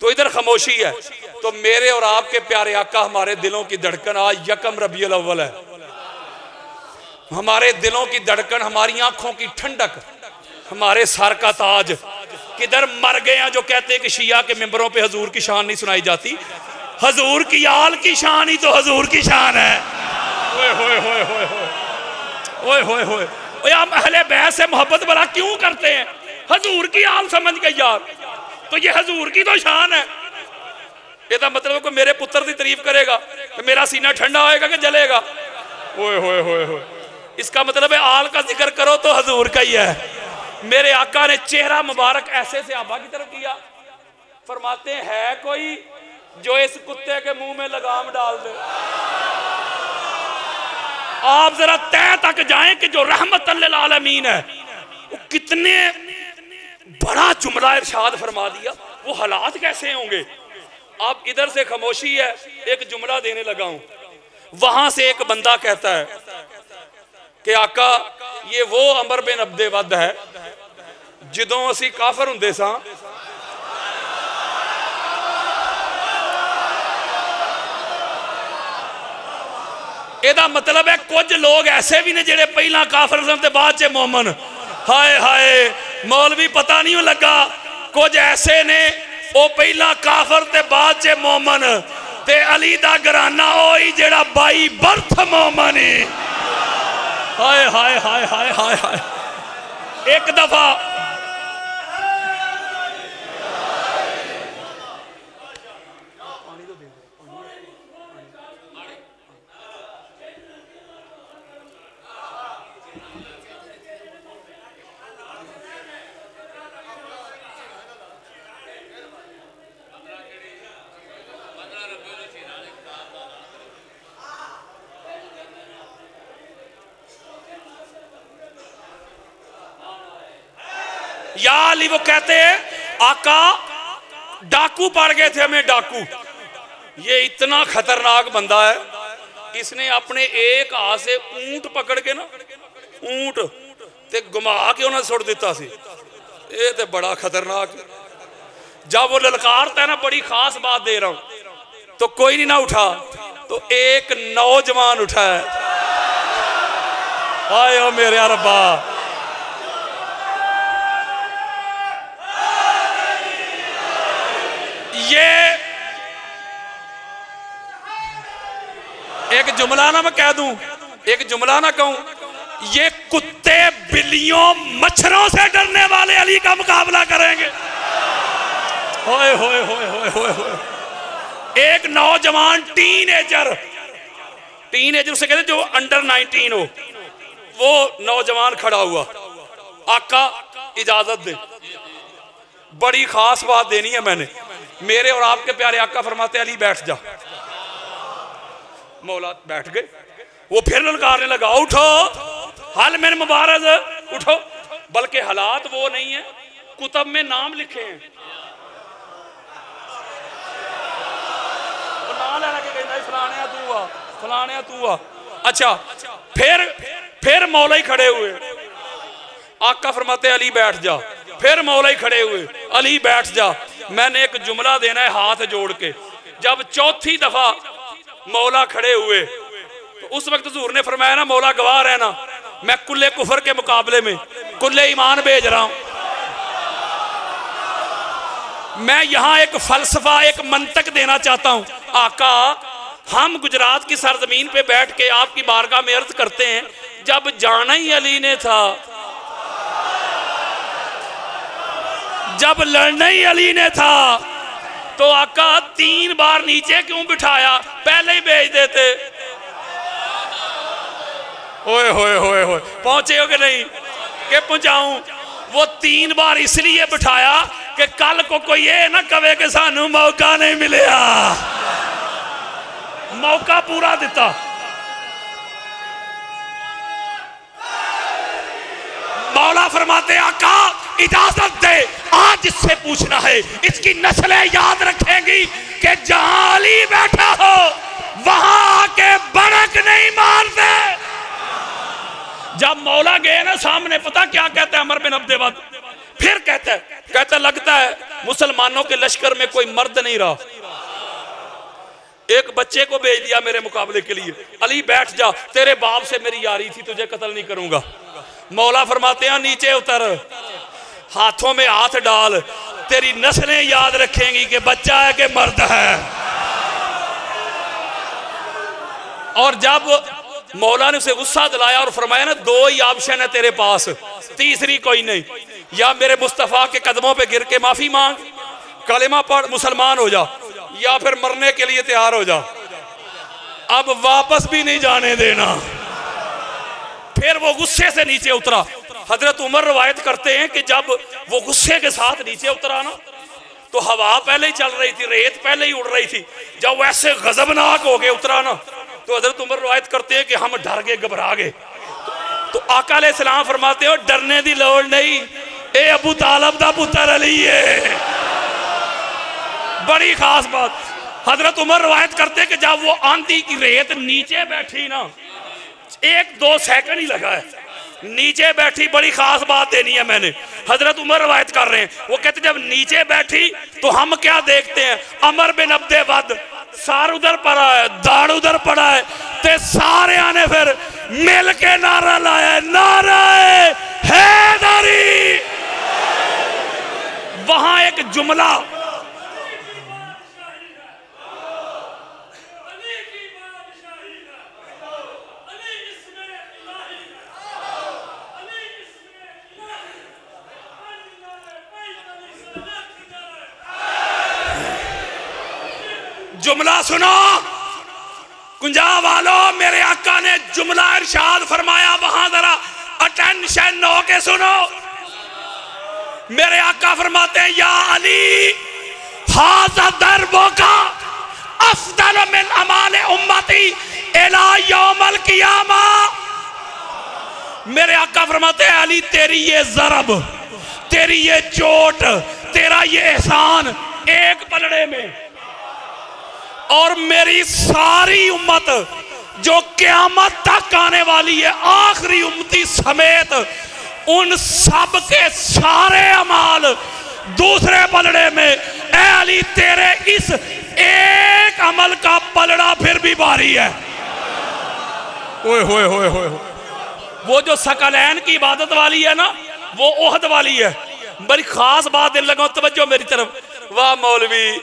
तो इधर खामोशी है। तो मेरे और आपके प्यारे आका, हमारे दिलों की धड़कन आज यकम रबीउल अव्वल है। हमारे दिलों की धड़कन, हमारी आंखों की ठंडक, हमारे सर का ताज। किधर मर गए हैं जो कहते हैं कि शिया के मेंबरों पे हजूर की शान नहीं सुनाई जाती। हजूर की आल की शान ही तो हजूर की शान है। ओए होए होए होए होए होए होए, हम अहले बैत से मोहब्बत भला क्यों करते हैं? हजूर की आल समझ गए यार, तो ये हजूर की तो शान है। इसका मतलब कोई मेरे पुत्र की तारीफ करेगा तो मेरा सीना ठंडा होएगा कि जलेगा? ओए होए होए होए, इसका मतलब है आल का जिक्र करो तो हजूर का ही है। मेरे आका ने चेहरा मुबारक ऐसे सहाबा की तरफ किया, फरमाते हैं कोई जो इस कुत्ते के मुंह में लगाम डाल दे। आप जरा तय तक जाएं कि जो रहमतन लिल आलमीन है, वो कितने बड़ा जुमला इरशाद फरमा दिया, वो हालात कैसे होंगे। अब इधर से खामोशी है, एक जुमला देने लगा हूं। वहां से एक बंदा कहता है कि आका ये वो अमर बिन अब्दे वद है जिदों असी काफर हुंदे सां, एदा मतलब है कुछ लोग ऐसे भी ने जेड़े पहला काफर सन ते बाद च मोमन। हाय हाय मौलवी पता नहीं लगा, कुछ ऐसे ने वो पहला काफर ते बाद च मोमन, ते अली दा घराना ओही जेड़ा बाई बर्थ मोमन है। हाय हाय हाय हाय हाय हाय। एक दफा या अली, वो कहते हैं आका डाकू पड़ गए थे हमें, डाकू। ये इतना खतरनाक बंदा है, इसने अपने एक हाथ से ऊंट पकड़ के ना, ऊंट ते घुमा के उन्हें सुट दिता सी। ये तो बड़ा खतरनाक। जब वो ललकारता है ना, बड़ी खास बात दे रहा हूं, तो कोई नहीं ना उठा, तो एक नौजवान उठा है। आयो मेरे रब्बा, ये एक जुमला ना मैं कह दूं, एक जुमला ना कहूं, ये कुत्ते बिल्लियों मच्छरों से डरने वाले अली का मुकाबला करेंगे। होए होए होए होए होए होए। एक नौजवान टीनेजर उसे कहते जो अंडर 19 हो, वो नौजवान खड़ा हुआ। आका इजाजत दे, बड़ी खास बात देनी है मैंने। मेरे और आपके प्यारे आका फरमाते अली बैठ जा। मौला बैठ गए। वो फिर ललकारने लगा, उठो हल मेरे मुबारक, उठो। बल्कि हालात वो नहीं है, कुतब में नाम लिखे हैं। वो नाम लेना के कहना फलाने तू आ, फलाने तू आ। अच्छा, फिर मौला ही खड़े हुए। आका फरमाते अली बैठ जा। फिर मौला ही खड़े हुए, अली बैठ जा। मैंने एक जुमला देना है हाथ जोड़ के। जब चौथी दफा मौला खड़े हुए, तो उस वक्त हुजूर ने फरमाया ना, मौला गवाह रहना, मैं कुल्ले कुफर के मुकाबले में कुल्ले ईमान भेज रहा हूं। मैं यहां एक फलसफा, एक मंतक देना चाहता हूं। आका, हम गुजरात की सरजमीन पे बैठ के आपकी बारगाह में अर्ज करते हैं, जब जाना ही अली ने था, जब लड़ना ही अली ने था, तो आका 3 बार नीचे क्यों बिठाया? पहले ही भेज देते। ओए होए होए होए, पहुंचे हो कि नहीं? के पहुंचाऊं? वो 3 बार इसलिए बिठाया कि कल को कोई ये ना कहे कि सानू मौका नहीं मिलया। मौका पूरा दिता। मौला फरमाते आका इजाजत दे, आज इससे पूछना है, इसकी नस्लें याद रखेंगी कि जहां अली बैठा हो वहां आके बड़क नहीं मारते। जब मौला गए ना सामने, पता क्या कहता है अमर बिन अब्दे वद? फिर कहता लगता है मुसलमानों के लश्कर में कोई मर्द नहीं रहा, एक बच्चे को भेज दिया मेरे मुकाबले के लिए, अली बैठ जा, तेरे बाप से मेरी यारी थी, तुझे कत्ल नहीं करूंगा। मौला फरमाते हैं नीचे उतर, हाथों में हाथ डाल, तेरी नस्लें याद रखेंगी कि बच्चा है कि मर्द है। और जब मौला ने उसे गुस्सा दिलाया और फरमाया ना, 2 ही ऑप्शन है तेरे पास, तीसरी कोई नहीं, या मेरे मुस्तफा के कदमों पे गिर के माफी मांग, कलेमा पढ़, मुसलमान हो जा, या फिर मरने के लिए तैयार हो जा। अब वापस भी नहीं जाने देना। फिर वो गुस्से से नीचे उतरा। हजरत उमर रवायत करते हैं कि जब वो गुस्से के साथ नीचे उतरा ना, तो हवा पहले ही चल रही थी, रेत पहले ही उड़ रही थी। जब वैसे गजबनाक हो गए उतरा ना, तो हजरत उमर रवायत करते हैं कि हम डर गए, घबरा गए। तो आका अलैहिस्सलाम फरमाते हो डरने की लोड़ नहीं, ए अबू तालब दा पुत्र अली है। बड़ी खास बात, हजरत उमर रवायत करते हैं कि जब वो आंधी की रेत नीचे बैठी ना, 1-2 सेकंड ही लगा है, नीचे बैठी। बड़ी खास बात देनी है मैंने, हजरत उमर रवायत कर रहे हैं, वो कहते जब नीचे बैठी तो हम क्या देखते हैं, अमर बिन अब्दे वद सार उधर पड़ा है, दाड़ उधर पड़ा है, ते सारे आने फिर मिल के नारा लाया, नारा हैदरी। वहां एक जुमला, जुमला सुनो कुंजा वालों, मेरे आका ने जुमला इरशाद फरमाया, वहां जरा अटेंशन हो के सुनो। मेरे आका फरमाते हैं या अली हाज़ा दरबो का अफदल मिन अमाल उम्मती इला यौमल क़ियामा। मेरे आका फरमाते हैं अली तेरी ये ज़रब, तेरी ये चोट, तेरा ये एहसान एक पलड़े में, और मेरी सारी उम्मत जो क़यामत तक आने वाली है, आखिरी उम्मती समेत, उन सब के सारे अमाल दूसरे पलड़े में। ए अली तेरे इस एक अमल का पलड़ा फिर भी भारी है। ओए होए होए होए, वो जो सकलैन की इबादत वाली है ना, वो ओहद वाली है। बड़ी खास बात दिल लगाओ, तवज्जो मेरी तरफ। वाह मौलवी,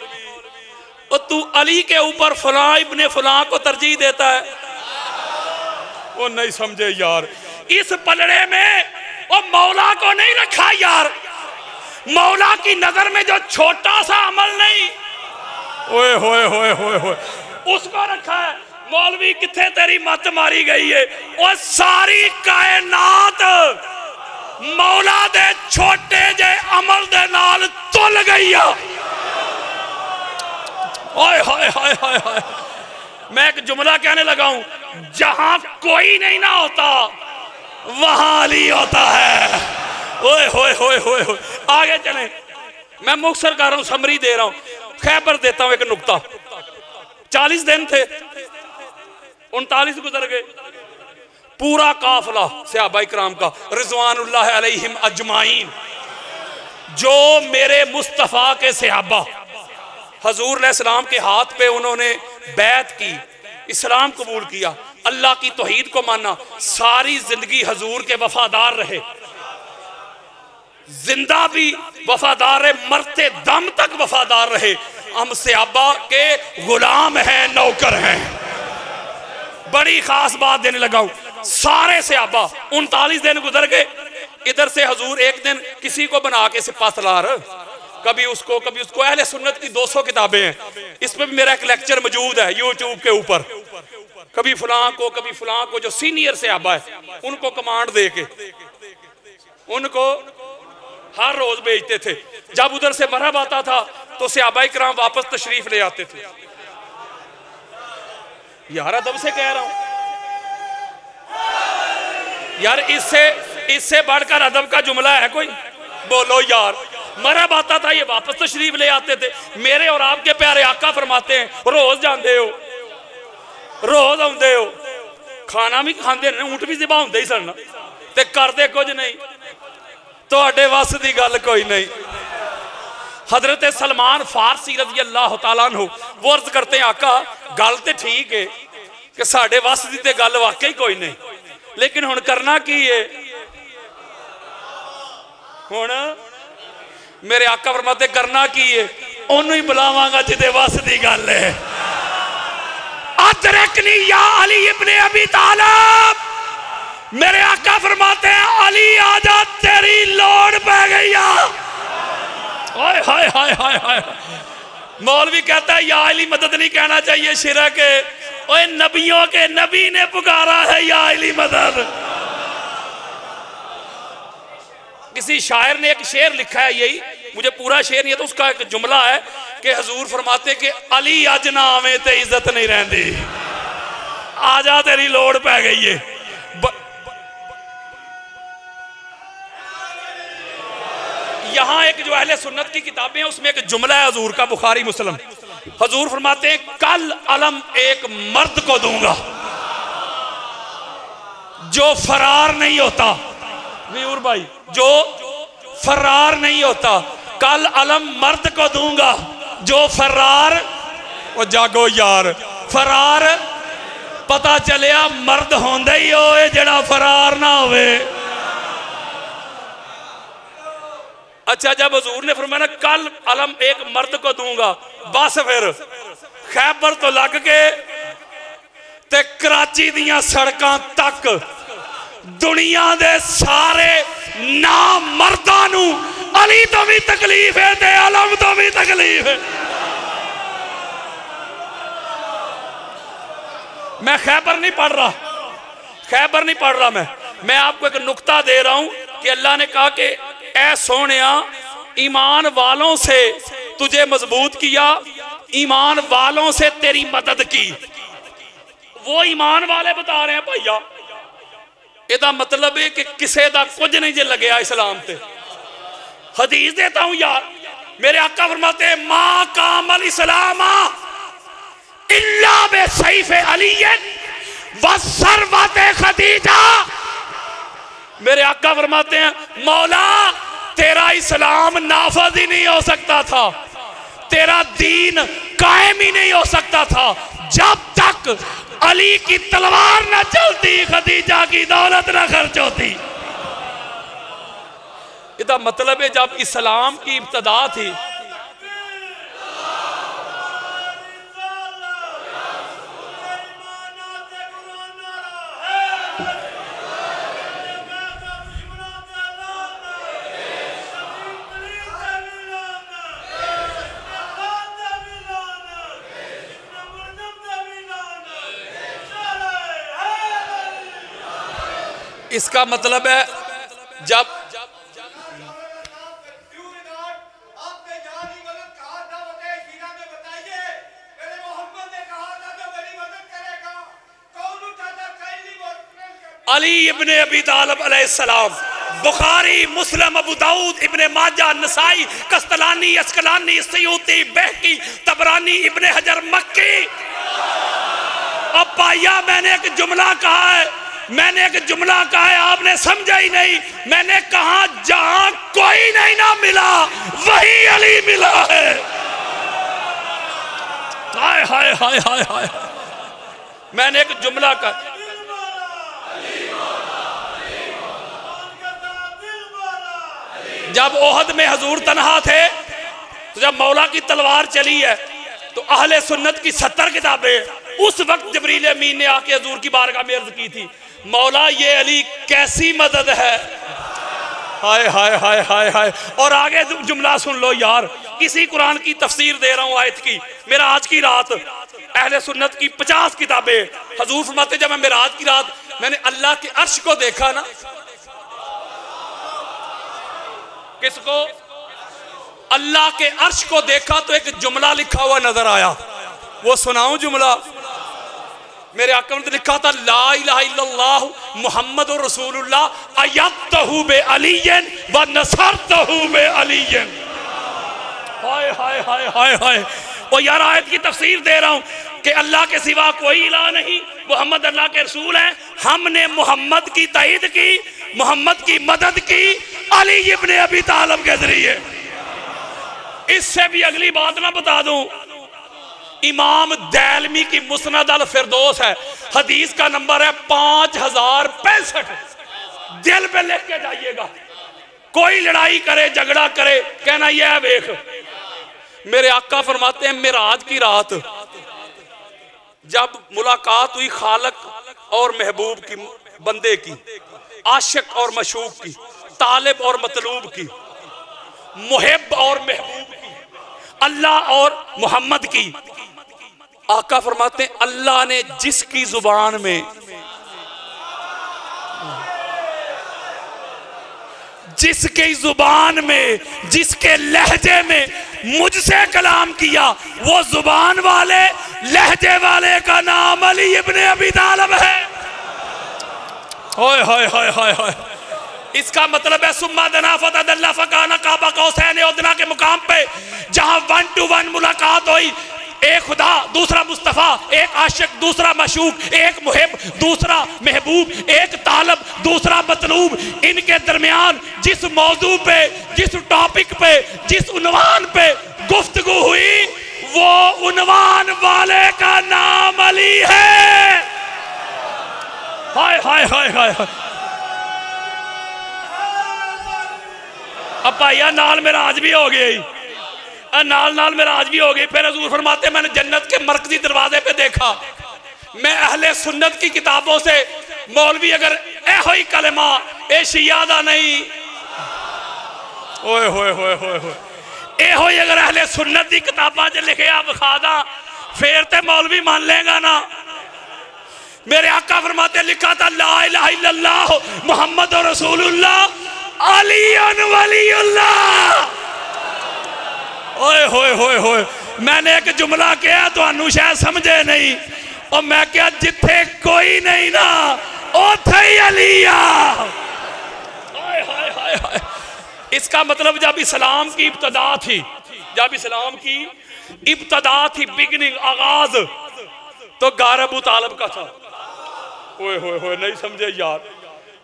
और तू अली के ऊपर फलां इब्ने फलां को तरजीह देता है। वो नहीं समझे यार, इस पलड़े में वो मौला को नहीं रखा यार, मौला की नजर में जो छोटा सा अमल नहीं, ओए होए होए होए होए, उसको रखा है। मौलवी किथे तेरी मत मारी गई है, और सारी कायनात मौला दे छोटे जे अमल दे नाल तुल गई है। ओए हाय हाय हाय हाय, मैं एक जुमला कहने लगा हूं, जहां कोई नहीं ना होता वहां अली होता है। ओए होए होए होए होए, आगे चले। मैं मुख्तसर कर रहा हूं, समरी दे रहा हूं, खैबर देता हूं एक नुक्ता। 40 दिन थे, 39 गुजर गए। पूरा काफिला सहाबा इकराम का रिजवानुल्लाह अलैहिम अजमाइन, जो मेरे मुस्तफ़ा के सहाबा हजूर अलैहिस्सलाम के हाथ पे उन्होंने बैत की, इस्लाम कबूल किया, अल्लाह की तौहीद को माना, सारी जिंदगी हजूर के वफादार रहे, जिंदा भी वफादार है, मरते दम तक वफादार रहे। हम सहाबा के गुलाम हैं, नौकर हैं। बड़ी खास बात देने लगा हूं, सारे सहाबा 39 दिन गुजर गए। इधर से हजूर एक दिन किसी को बना के सिपा सलार, कभी उसको कभी उसको। अहले सुन्नत की 200 किताबें हैं, इस पर भी मेरा एक लेक्चर मौजूद है यूट्यूब के ऊपर। कभी फलां को कभी फलां को, जो सीनियर सहाबा है उनको कमांड दे के उनको हर रोज भेजते थे। जब उधर से मरहब आता था तो सहाबा इकराम वापस तशरीफ ले आते थे। यार अदब से कह रहा हूं यार, इससे बढ़कर अदब का जुमला है कोई? बोलो यार। मरहब आता था, ये वापस तशरीफ ले आते थे। मेरे और आपके प्यारे आका फरमाते हैं, रोज जाते हो, रोज आते हो, खाना भी खाते, ऊंट भी ज़िबा होंदे ही सन ते करते कुछ नहीं। तो वस की गल कोई नहीं। हजरत सलमान फारसी रज़ी अल्लाह तआला अन्हु वो अर्ज करते हैं, आका गल तो ठीक है कि साडे वस की तो गल वाकई कोई नहीं, लेकिन हुण करना की है? हुण मेरे आका फरमाते करना की है? ओनू ही बुलावांगा जिदे वस की गल है। अदरकनी या अली इब्ने अबी तालिब। मेरे आका फरमाते हैं, अली आजा तेरी लोड़ पै गई। हाय हाय हाय हाय हाय। मौलवी कहता है या अली मदद नहीं कहना चाहिए, शिरक है। ओए नबियों के नबी ने पुकारा है या अली मदद। किसी शायर ने एक शेर लिखा है, यही मुझे पूरा शेर नहीं है तो उसका एक जुमला है कि हजूर फरमाते कि अली अज ना आवे ते इज्जत नहीं रहती, आजा तेरी लोड़ पै गई है। यहाँ एक जो अहले सुन्नत की किताबें हैं उसमें एक जुमला है हजूर का, बुखारी मुस्लिम। हजूर फरमाते हैं, कल अलम एक मर्द को दूंगा जो फरार नहीं होता। वीर भाई, जो फरार नहीं होता, कल अलम मर्द को दूंगा जो फरार। वो जागो यार, फरार पता चलिया मर्द होंदा ही होए जेड़ा फरार ना होवे। अच्छा, जब हजूर ने फरमाया कल अलम एक मर्द को दूंगा, बस फिर खैबर तो लग के ते कराची दियां सड़कां तक दुनिया दे सारे ना मर्दां नू अली तो भी तकलीफ है ते अलम तो भी तकलीफ है। मैं खैबर नहीं पढ़ रहा, खैबर नहीं पढ़ रहा। मैं आपको एक नुक्ता दे रहा हूं कि अल्लाह ने कहा कि ऐ सोनिया, ईमान वालों से तुझे मजबूत किया, ईमान वालों से तेरी मदद की। वो ईमान वाले बता रहे हैं भैया, इसका मतलब है कि किसी का कुछ नहीं जे लगे इस्लाम से। हदीस देता हूं यार, मेरे आका फरमाते हैं, मा कामल इस्लाम इल्ला बे सैफ अली व सरवत खदीजा। मेरे आका फरमाते हैं, मौला तेरा इस्लाम नाफज ही नहीं हो सकता था, तेरा दीन कायम ही नहीं हो सकता था जब तक अली की तलवार न चलती, खदीजा की दौलत न खर्च होती। इसका मतलब है जब इस्लाम की इब्तदा थी, इसका मतलब है जब अली इब्ने अबी तालिब अलैहिस्सलाम, बुखारी, मुस्लिम, अबू दाऊद, इब्ने माजा, नसाई, कस्तलानी, अस्कलानी, सयूती, बहकी, तबरानी, इब्ने हजर मक्की। अब पाया मैंने एक जुमला कहा है, मैंने एक जुमला कहा है, आपने समझा ही नहीं। मैंने कहा जहां कोई नहीं ना मिला वही अली मिला है। हाय हाय हाय हाय हाय। मैंने एक जुमला कहा, जब ओहद में हजूर तनहा थे तो जब मौला की तलवार चली है तो अहले सुन्नत की 70 किताबें उस वक्त जबरील अमीन ने आके हजूर की बारगाह में अर्ज की थी, मौला ये अली कैसी मदद है। हाय हाय हाय हाय हाय। और आगे जुमला सुन लो यार, इसी कुरान की तफसीर दे रहा हूँ आयत की। मेरा आज की रात अहले सुन्नत की 50 किताबें, हजूर फरमाते जब मैं मेराज की रात मैंने अल्लाह के अर्श को देखा ना, किसको? अल्लाह के अर्श को देखा तो एक जुमला लिखा हुआ नजर आया। वो सुनाऊं जुमला? मेरे आका ने लिखा था, ला इलाहा इल्लल्लाह मुहम्मदुर रसूलुल्लाह अय्यदहु बि अलीयन व नसरतहु बि अलीयन। हाय हाय हाय हाय हाय। और यार आयत की तफसीर दे रहा हूं कि अल्लाह के सिवा कोई इलाह नहीं, मोहम्मद अल्लाह के रसूल हैं। हमने मोहम्मद की ताईद की, मोहम्मद की मदद की अली इब्ने अबी तालिब के जरिए। इससे भी अगली बात ना बता दूं, इमाम दैलमी की मुस्नद अल फिरदौस है, हदीस का नंबर है 5065। दिल पे लिख के जाइएगा। कोई लड़ाई करे झगड़ा करे कहना यह वेख। मेरे आका फरमाते हैं मेराज की रात जब मुलाकात हुई खालक और महबूब की, बंदे की, आशिक और मशूक की, तालिब और मतलूब की, मुहिब और महबूब की, अल्लाह और मोहम्मद की। आका फरमाते हैं अल्लाह ने जिसकी जुबान में, जिसकी जुबान में, जिसके लहजे में मुझसे कलाम किया, वो जुबान वाले लहजे वाले का नाम अली इब्ने अबी तालिब है। हाय हाय हाय हाय हाय। इसका मतलब है सुम्मा दना फतदल्ला फकाना काबा कौसैन अदना के मुकाम पे जहां 1 to 1 मुलाकात हुई, एक खुदा दूसरा मुस्तफ़ा, एक आशिक दूसरा मशूक, एक मुहिब दूसरा महबूब, एक तालब दूसरा मतलूब, इनके दरमियान जिस मौजू पे, जिस टॉपिक पे, जिस उन्वान पे गुफ्तगू हुई, वो उन्वान वाले का नाम अली है। हाय हाय हाय हाय। अब भाइया नाल मेरा आज भी हो गई, नाल नाल मेरा आज भी हो गई। फिर हजूर फरमाते मैंने जन्नत के मरकजी दरवाजे पे देखा। मैं अहले सुन्नत की किताबों से मौलवी अगर एहो ही कलमा ए शिया दा नहीं, ओए होए होए होए होए, एहो ही अगर अहले सुन्नत की किताबा च लिखे आप विखा दा फिर ते मौलवी मान लेगा ना। मेरे आका फरमाते लिखा था ला इलाहा इल्लल्लाह मुहम्मद रसूलुल्लाह अली वलीउल्लाह। ओए होए होए होए। मैंने एक जुमला किया तो शायद समझे नहीं, और मैं क्या जिथे कोई नहीं ना उथे ही अली आ। हाय हाय हाय हाय। इसका मतलब जब इस्लाम की इब्तदा थी, जब इस्लाम की इब्तदा थी, बिगिनिंग, आगाज, तो गार अबू तालिब का था। ओए होए होए, नहीं समझे यार।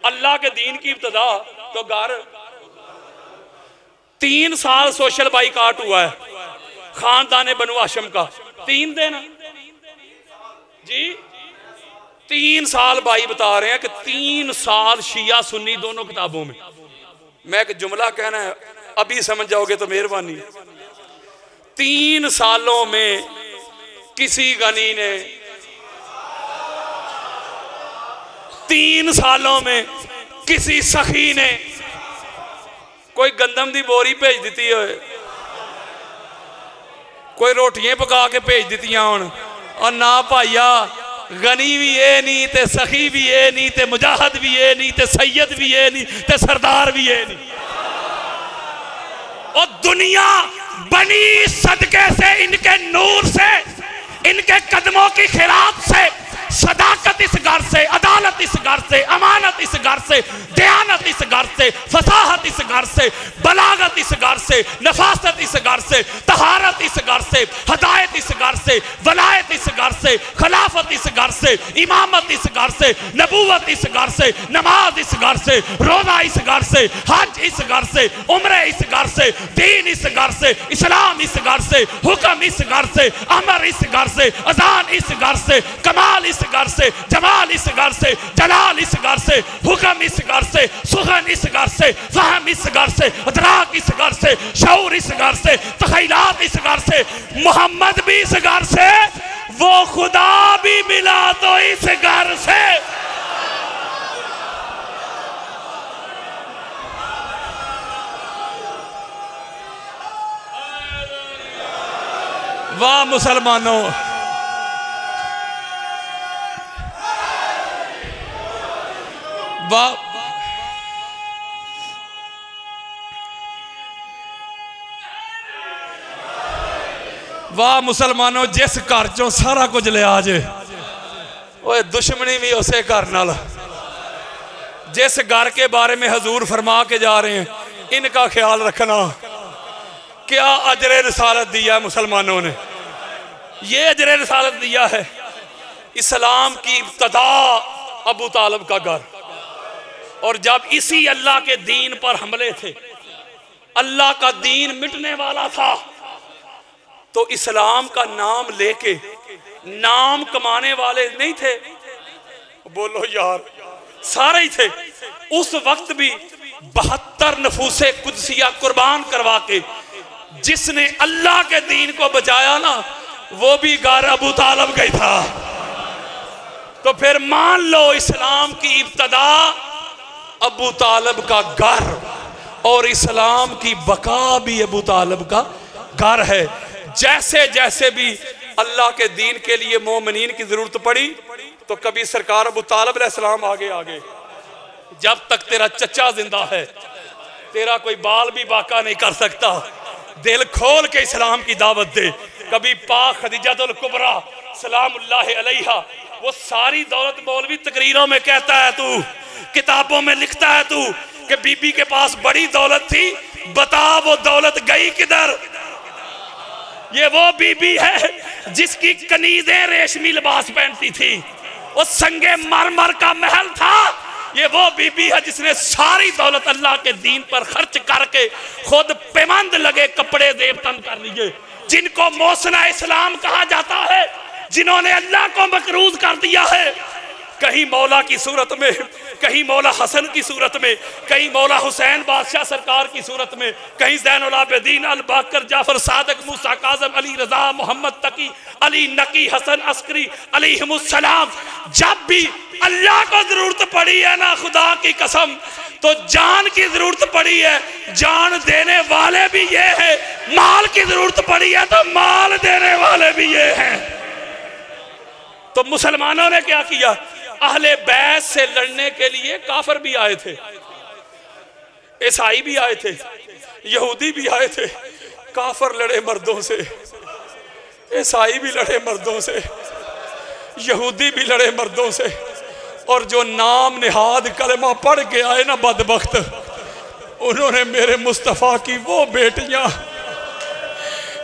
अल्लाह के दीन की इब्तदा तो गार 3 साल सोशल बाइकाट हुआ है खानदान बनु हाशिम का। 3 दिन जी, 3 साल भाई बता रहे हैं कि 3 साल शिया सुन्नी दोनों किताबों में। मैं एक जुमला कहना है, अभी समझ जाओगे तो मेहरबानी। 3 सालों में किसी गनी ने, 3 सालों में किसी सखी ने कोई गंदम दी बोरी भेज दी हो, कोई रोटियां पका के भेज दी होन, और ना भाइया गनी भी ये नहीं, ते सखी भी ये नहीं, ते मुजाहिद भी ये नहीं, ते सैयद भी ये नहीं, ते सरदार भी ये नहीं। और दुनिया बनी सदके से, इनके नूर से, इनके कदमों की खिरात से, सदाकत इस घर से, अदालत इस घर से, अमानत इस घर से, दयानत इस घर से, फसाहत इस घर से, बलागत इस घर से, नफासत इस घर से, तहारत इस घर से, हदायत इस घर से, वलायत इस घर से, खिलाफत इस घर से, इमामत इस घर से, नबूवत इस घर से, नमाज इस घर से, रोजा इस घर से, हज इस घर से, उम्र इस घर से, दीन इस घर से, इस्लाम इस घर से, हुक्म इस घर से, अमर इस घर से, अजान इस घर से, कमाल इस घर से, जमाल इस घर से, जलाल इस घर से, हुक्म इस घर से, सुखन इस घर से, फहम इस घर से, अदराक इस घर से, शऊर इस घर से, तखैलात इस घर से, मोहम्मद भी इस घर से, वो खुदा भी मिला तो इस घर से। वाह मुसलमानों, वाह वाह मुसलमानों, जिस घर चों सारा कुछ लिया जे ओए दुश्मनी भी उसे घर नाल। जिस घर के बारे में हजूर फरमा के जा रहे हैं, इनका ख्याल रखना। क्या अजर रिसालत दिया है मुसलमानों ने? ये अजर रिसालत दिया है। इस्लाम की इब्तदा अबू तालिब का घर, और जब इसी अल्लाह के दीन पर हमले थे, अल्लाह का दीन मिटने वाला था, तो इस्लाम का नाम लेके नाम कमाने वाले नहीं थे? बोलो यार, सारे ही थे। उस वक्त भी 72 नफूसे कुदसिया कुर्बान करवा के जिसने अल्लाह के दीन को बचाया ना, वो भी घर अबू तालिब गई था। तो फिर मान लो इस्लाम की इब्तदा अबू तालिब का घर, और इस्लाम की बका भी अबू तालिब का घर है। जैसे जैसे भी अल्लाह के दीन के लिए मोमिनीन की जरूरत पड़ी, तो कभी सरकार अबू तालिब अलैहिस्सलाम आगे आगे। जब तक तेरा चचा जिंदा है, तेरा कोई बाल भी बाका नहीं कर सकता। दिल खोल के इस्लाम की दावत दे। कभी पाक खदीजातुल कुबरा सलामुल्लाहि अलैहा, वो सारी दौलत मौलवी तकरीरों में कहता है, तू किताबों में लिखता है तू कि बीबी के पास बड़ी दौलत थी, बता वो दौलत गई किधर? ये वो बीबी है जिसकी कनीजें रेशमी लिबास पहनती थी, वो संगे मरमर का महल था। ये वो बीबी है जिसने सारी दौलत अल्लाह के दीन पर खर्च करके खुद पेमंद लगे कपड़े देवतन कर लिए, जिनको मोसना इस्लाम कहा जाता है, जिन्होंने अल्लाह को मकरूज कर दिया है। कहीं मौला की सूरत में, कहीं मौला हसन की सूरत में, कहीं मौला हुसैन बादशाह सरकार की सूरत में, कहीं ज़ैनुल आबिदीन अल बाकर जाफर सादिक मूसा काज़म अली रजा मोहम्मद तकी अली नकी हसन अस्करी अलैहिमुस्सलाम। जब भी अल्लाह को जरूरत पड़ी है ना, खुदा की कसम, तो जान की जरूरत पड़ी है, जान देने वाले भी ये है। माल की जरूरत पड़ी है तो माल देने वाले भी ये हैं। तो मुसलमानों ने क्या किया? अहले बैत से लड़ने के लिए काफिर भी आए थे, ईसाई भी आए थे, यहूदी भी आए थे। काफिर लड़े मर्दों से, ईसाई भी लड़े मर्दों से, यहूदी भी लड़े मर्दों से। और जो नाम निहाद कलमा पढ़ के आए ना बदबख्त, उन्होंने मेरे मुस्तफ़ा की वो बेटियां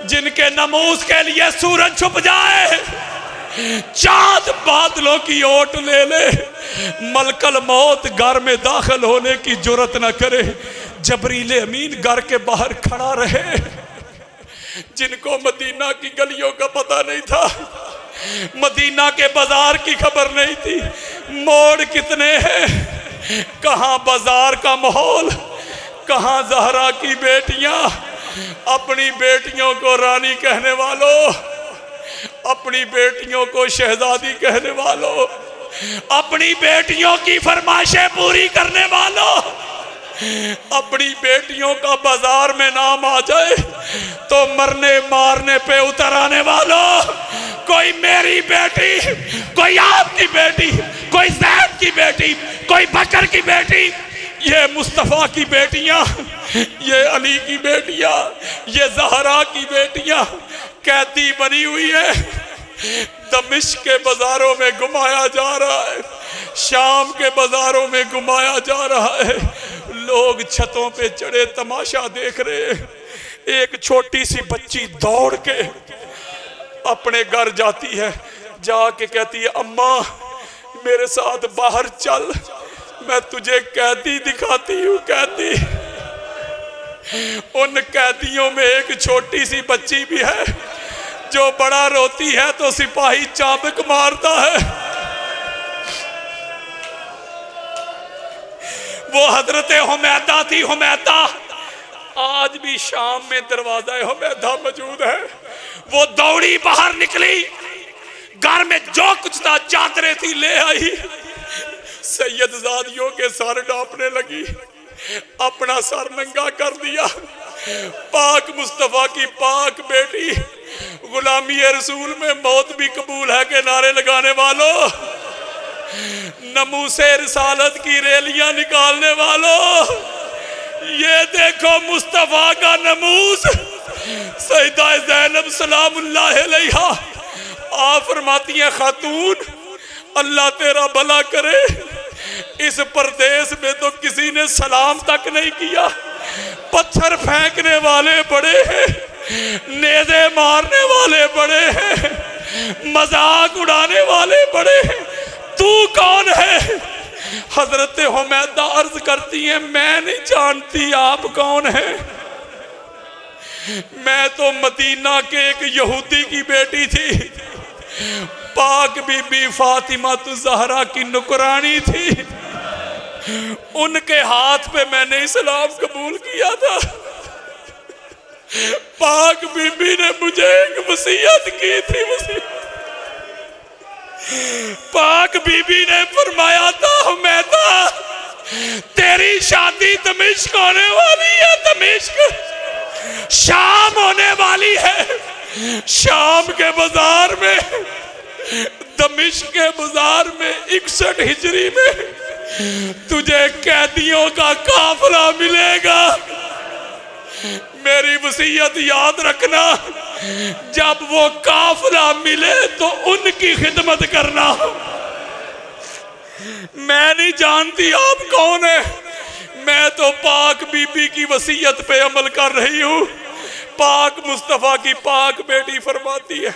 जिनके नमूज के लिए सूरज छुप जाए, चांद बादलों की ओट ले ले, मलकल मौत घर में दाखिल होने की जुर्रत न करे, जबरील अमीन घर के बाहर खड़ा रहे, जिनको मदीना की गलियों का पता नहीं था, मदीना के बाजार की खबर नहीं थी, मोड़ कितने हैं, कहाँ बाजार का माहौल, कहाँ ज़हरा की बेटियां। अपनी बेटियों को रानी कहने वालों, अपनी बेटियों को शहजादी कहने वालों, अपनी बेटियों की फरमाइशें पूरी करने वालों, अपनी बेटियों का बाजार में नाम आ जाए तो मरने मारने पे उतर आने वालों, कोई मेरी बेटी, कोई आपकी बेटी, कोई जैद की बेटी, कोई बकर की बेटी, ये मुस्तफ़ा की बेटियां, ये अली की बेटियां, ये ज़हरा की बेटियां कैदी बनी हुई है, दमिश्क के बाजारों में घुमाया जा रहा है, शाम के बाजारों में घुमाया जा रहा है। लोग छतों पे चढ़े तमाशा देख रहे हैं। एक छोटी सी बच्ची दौड़ के अपने घर जाती है, जाके कहती है, अम्मा मेरे साथ बाहर चल, मैं तुझे कैदी दिखाती हूँ। कैदी, उन कैदियों में एक छोटी सी बच्ची भी है जो बड़ा रोती है तो सिपाही चाबुक मारता है। वो हजरत हुमैदा थी। हुमैदा आज भी शाम में दरवाजा हुमैदा मौजूद है। वो दौड़ी बाहर निकली, घर में जो कुछ था चादरें थी ले आई, सैयदजादियों के सर डांपने लगी, अपना सर नंगा कर दिया। पाक मुस्तफा की पाक बेटी गुलामी रसूल में मौत भी कबूल है के नारे लगाने वालों, नमूसे रिसालत की रैलियां निकालने वालों, ये देखो मुस्तफा का नमूस सैयदा ज़ैनब सलामुल्लाह अलैहा। आप फरमाती हैं खातून अल्लाह तेरा भला करे, इस परदेश में तो किसी ने सलाम तक नहीं किया। पत्थर फेंकने वाले बड़े हैं, नेज़े मारने वाले बड़े हैं, मजाक उड़ाने वाले बड़े हैं, तू कौन है? हजरत हुमैदा अर्ज करती हैं मैं नहीं जानती आप कौन है। मैं तो मदीना के एक यहूदी की बेटी थी, पाक बीबी फातिमा तो ज़हरा की नुकरानी थी, उनके हाथ पे मैंने इस्लाम कबूल किया था। पाक बीबी ने मुझे एक वसीयत की थी, पाक बीबी ने फरमाया था हुमैदा तेरी शादी दमिश्क होने वाली है, दमिश्क शाम होने वाली है। शाम के बाजार में, दमिश्क के बाजार में 61 हिजरी में तुझे कैदियों का काफिला मिलेगा। मेरी वसीयत याद रखना, जब वो काफिला मिले तो उनकी खिदमत करना। मैं नहीं जानती आप कौन है, मैं तो पाक बीबी की वसीयत पे अमल कर रही हूँ। पाक मुस्तफा की पाक बेटी फरमाती है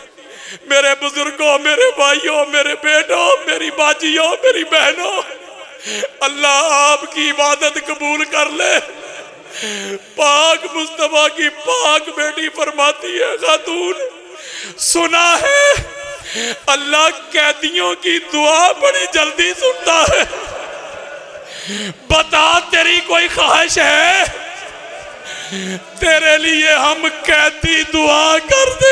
मेरे बुजुर्गों, मेरे भाइयों, मेरे बेटों, मेरी बाजियों, मेरी बहनों, अल्लाह आपकी इबादत कबूल कर ले। पाक मुस्तफा की पाक बेटी फरमाती है खातून सुना है अल्लाह कैदियों की दुआ बड़ी जल्दी सुनता है, बता तेरी कोई ख्वाहिश है, तेरे लिए हम कैदी दुआ कर दे।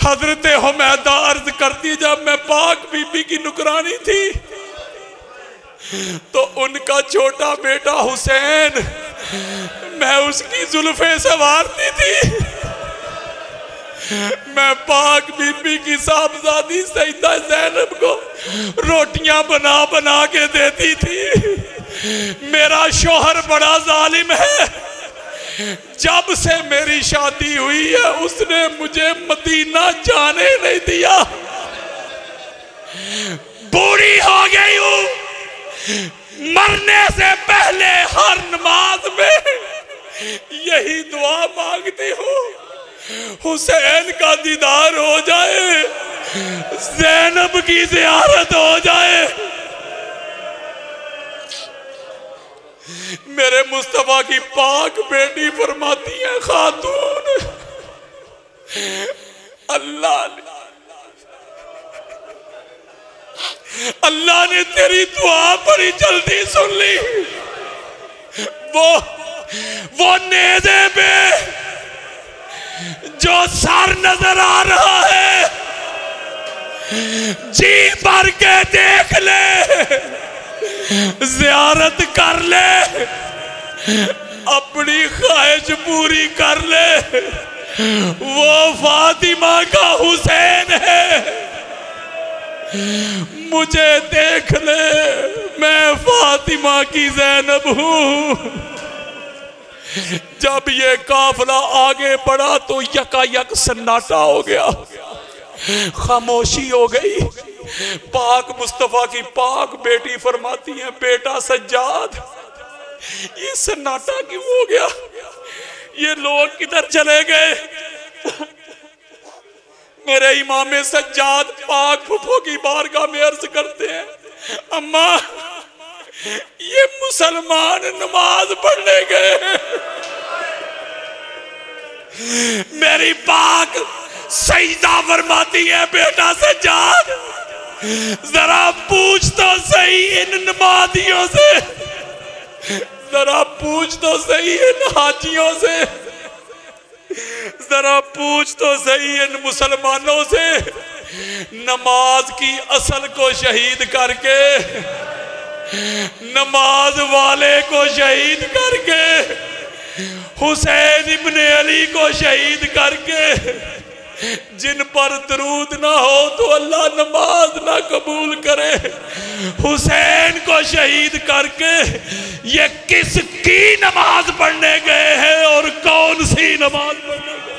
हजरत हुमैदा अर्ज करती जब मैं पाक बीबी की नुकरानी थी तो उनका छोटा बेटा हुसैन, मैं उसकी जुल्फे संवारती थी। मैं पाक बीबी की साहबजादी सैयदा ज़ैनब को रोटियां बना बना के देती थी। मेरा शौहर बड़ा जालिम है, जब से मेरी शादी हुई है उसने मुझे मदीना जाने नहीं दिया। बूढ़ी हो गई हूं, मरने से पहले हर नमाज में यही दुआ मांगती हूँ हुसैन का दीदार हो जाए, ज़ैनब की ज़ियारत हो जाए। मेरे मुस्तफा की पाक बेटी फरमाती है खातून अल्लाह ने तेरी दुआ बड़ी जल्दी सुन ली। वो नेज़े पे जो सर नजर आ रहा है जी भर के देख ले, ज़ियारत कर ले, अपनी ख्वाहिश पूरी कर ले। वो फातिमा का हुसैन है, मुझे देख ले, मैं फातिमा की ज़ैनब हूँ। जब ये काफिला आगे बढ़ा तो यकायक सन्नाटा हो गया, खामोशी हो गई। पाक मुस्तफा की पाक बेटी फरमाती है बेटा सज्जाद ये सन्नाटा क्यों हो गया, ये लोग किधर चले गए? मेरे इमाम सज्जाद पाक फुफो की बारगाह में अर्ज करते हैं अम्मा ये मुसलमान नमाज पढ़ने गए। मेरी पाक सईदा फरमाती है बेटा सज्जाद जरा पूछ तो सही इन नमाजियों से जरा पूछ तो सही इन हाजियों से, जरा पूछ तो सही इन मुसलमानों से, नमाज की असल को शहीद करके, नमाज वाले को शहीद करके, हुसैन इब्ने अली को शहीद करके, जिन पर दरूद ना हो तो अल्लाह नमाज ना कबूल करे, हुसैन को शहीद करके ये किसकी नमाज पढ़ने गए हैं और कौन सी नमाज पढ़ने गए?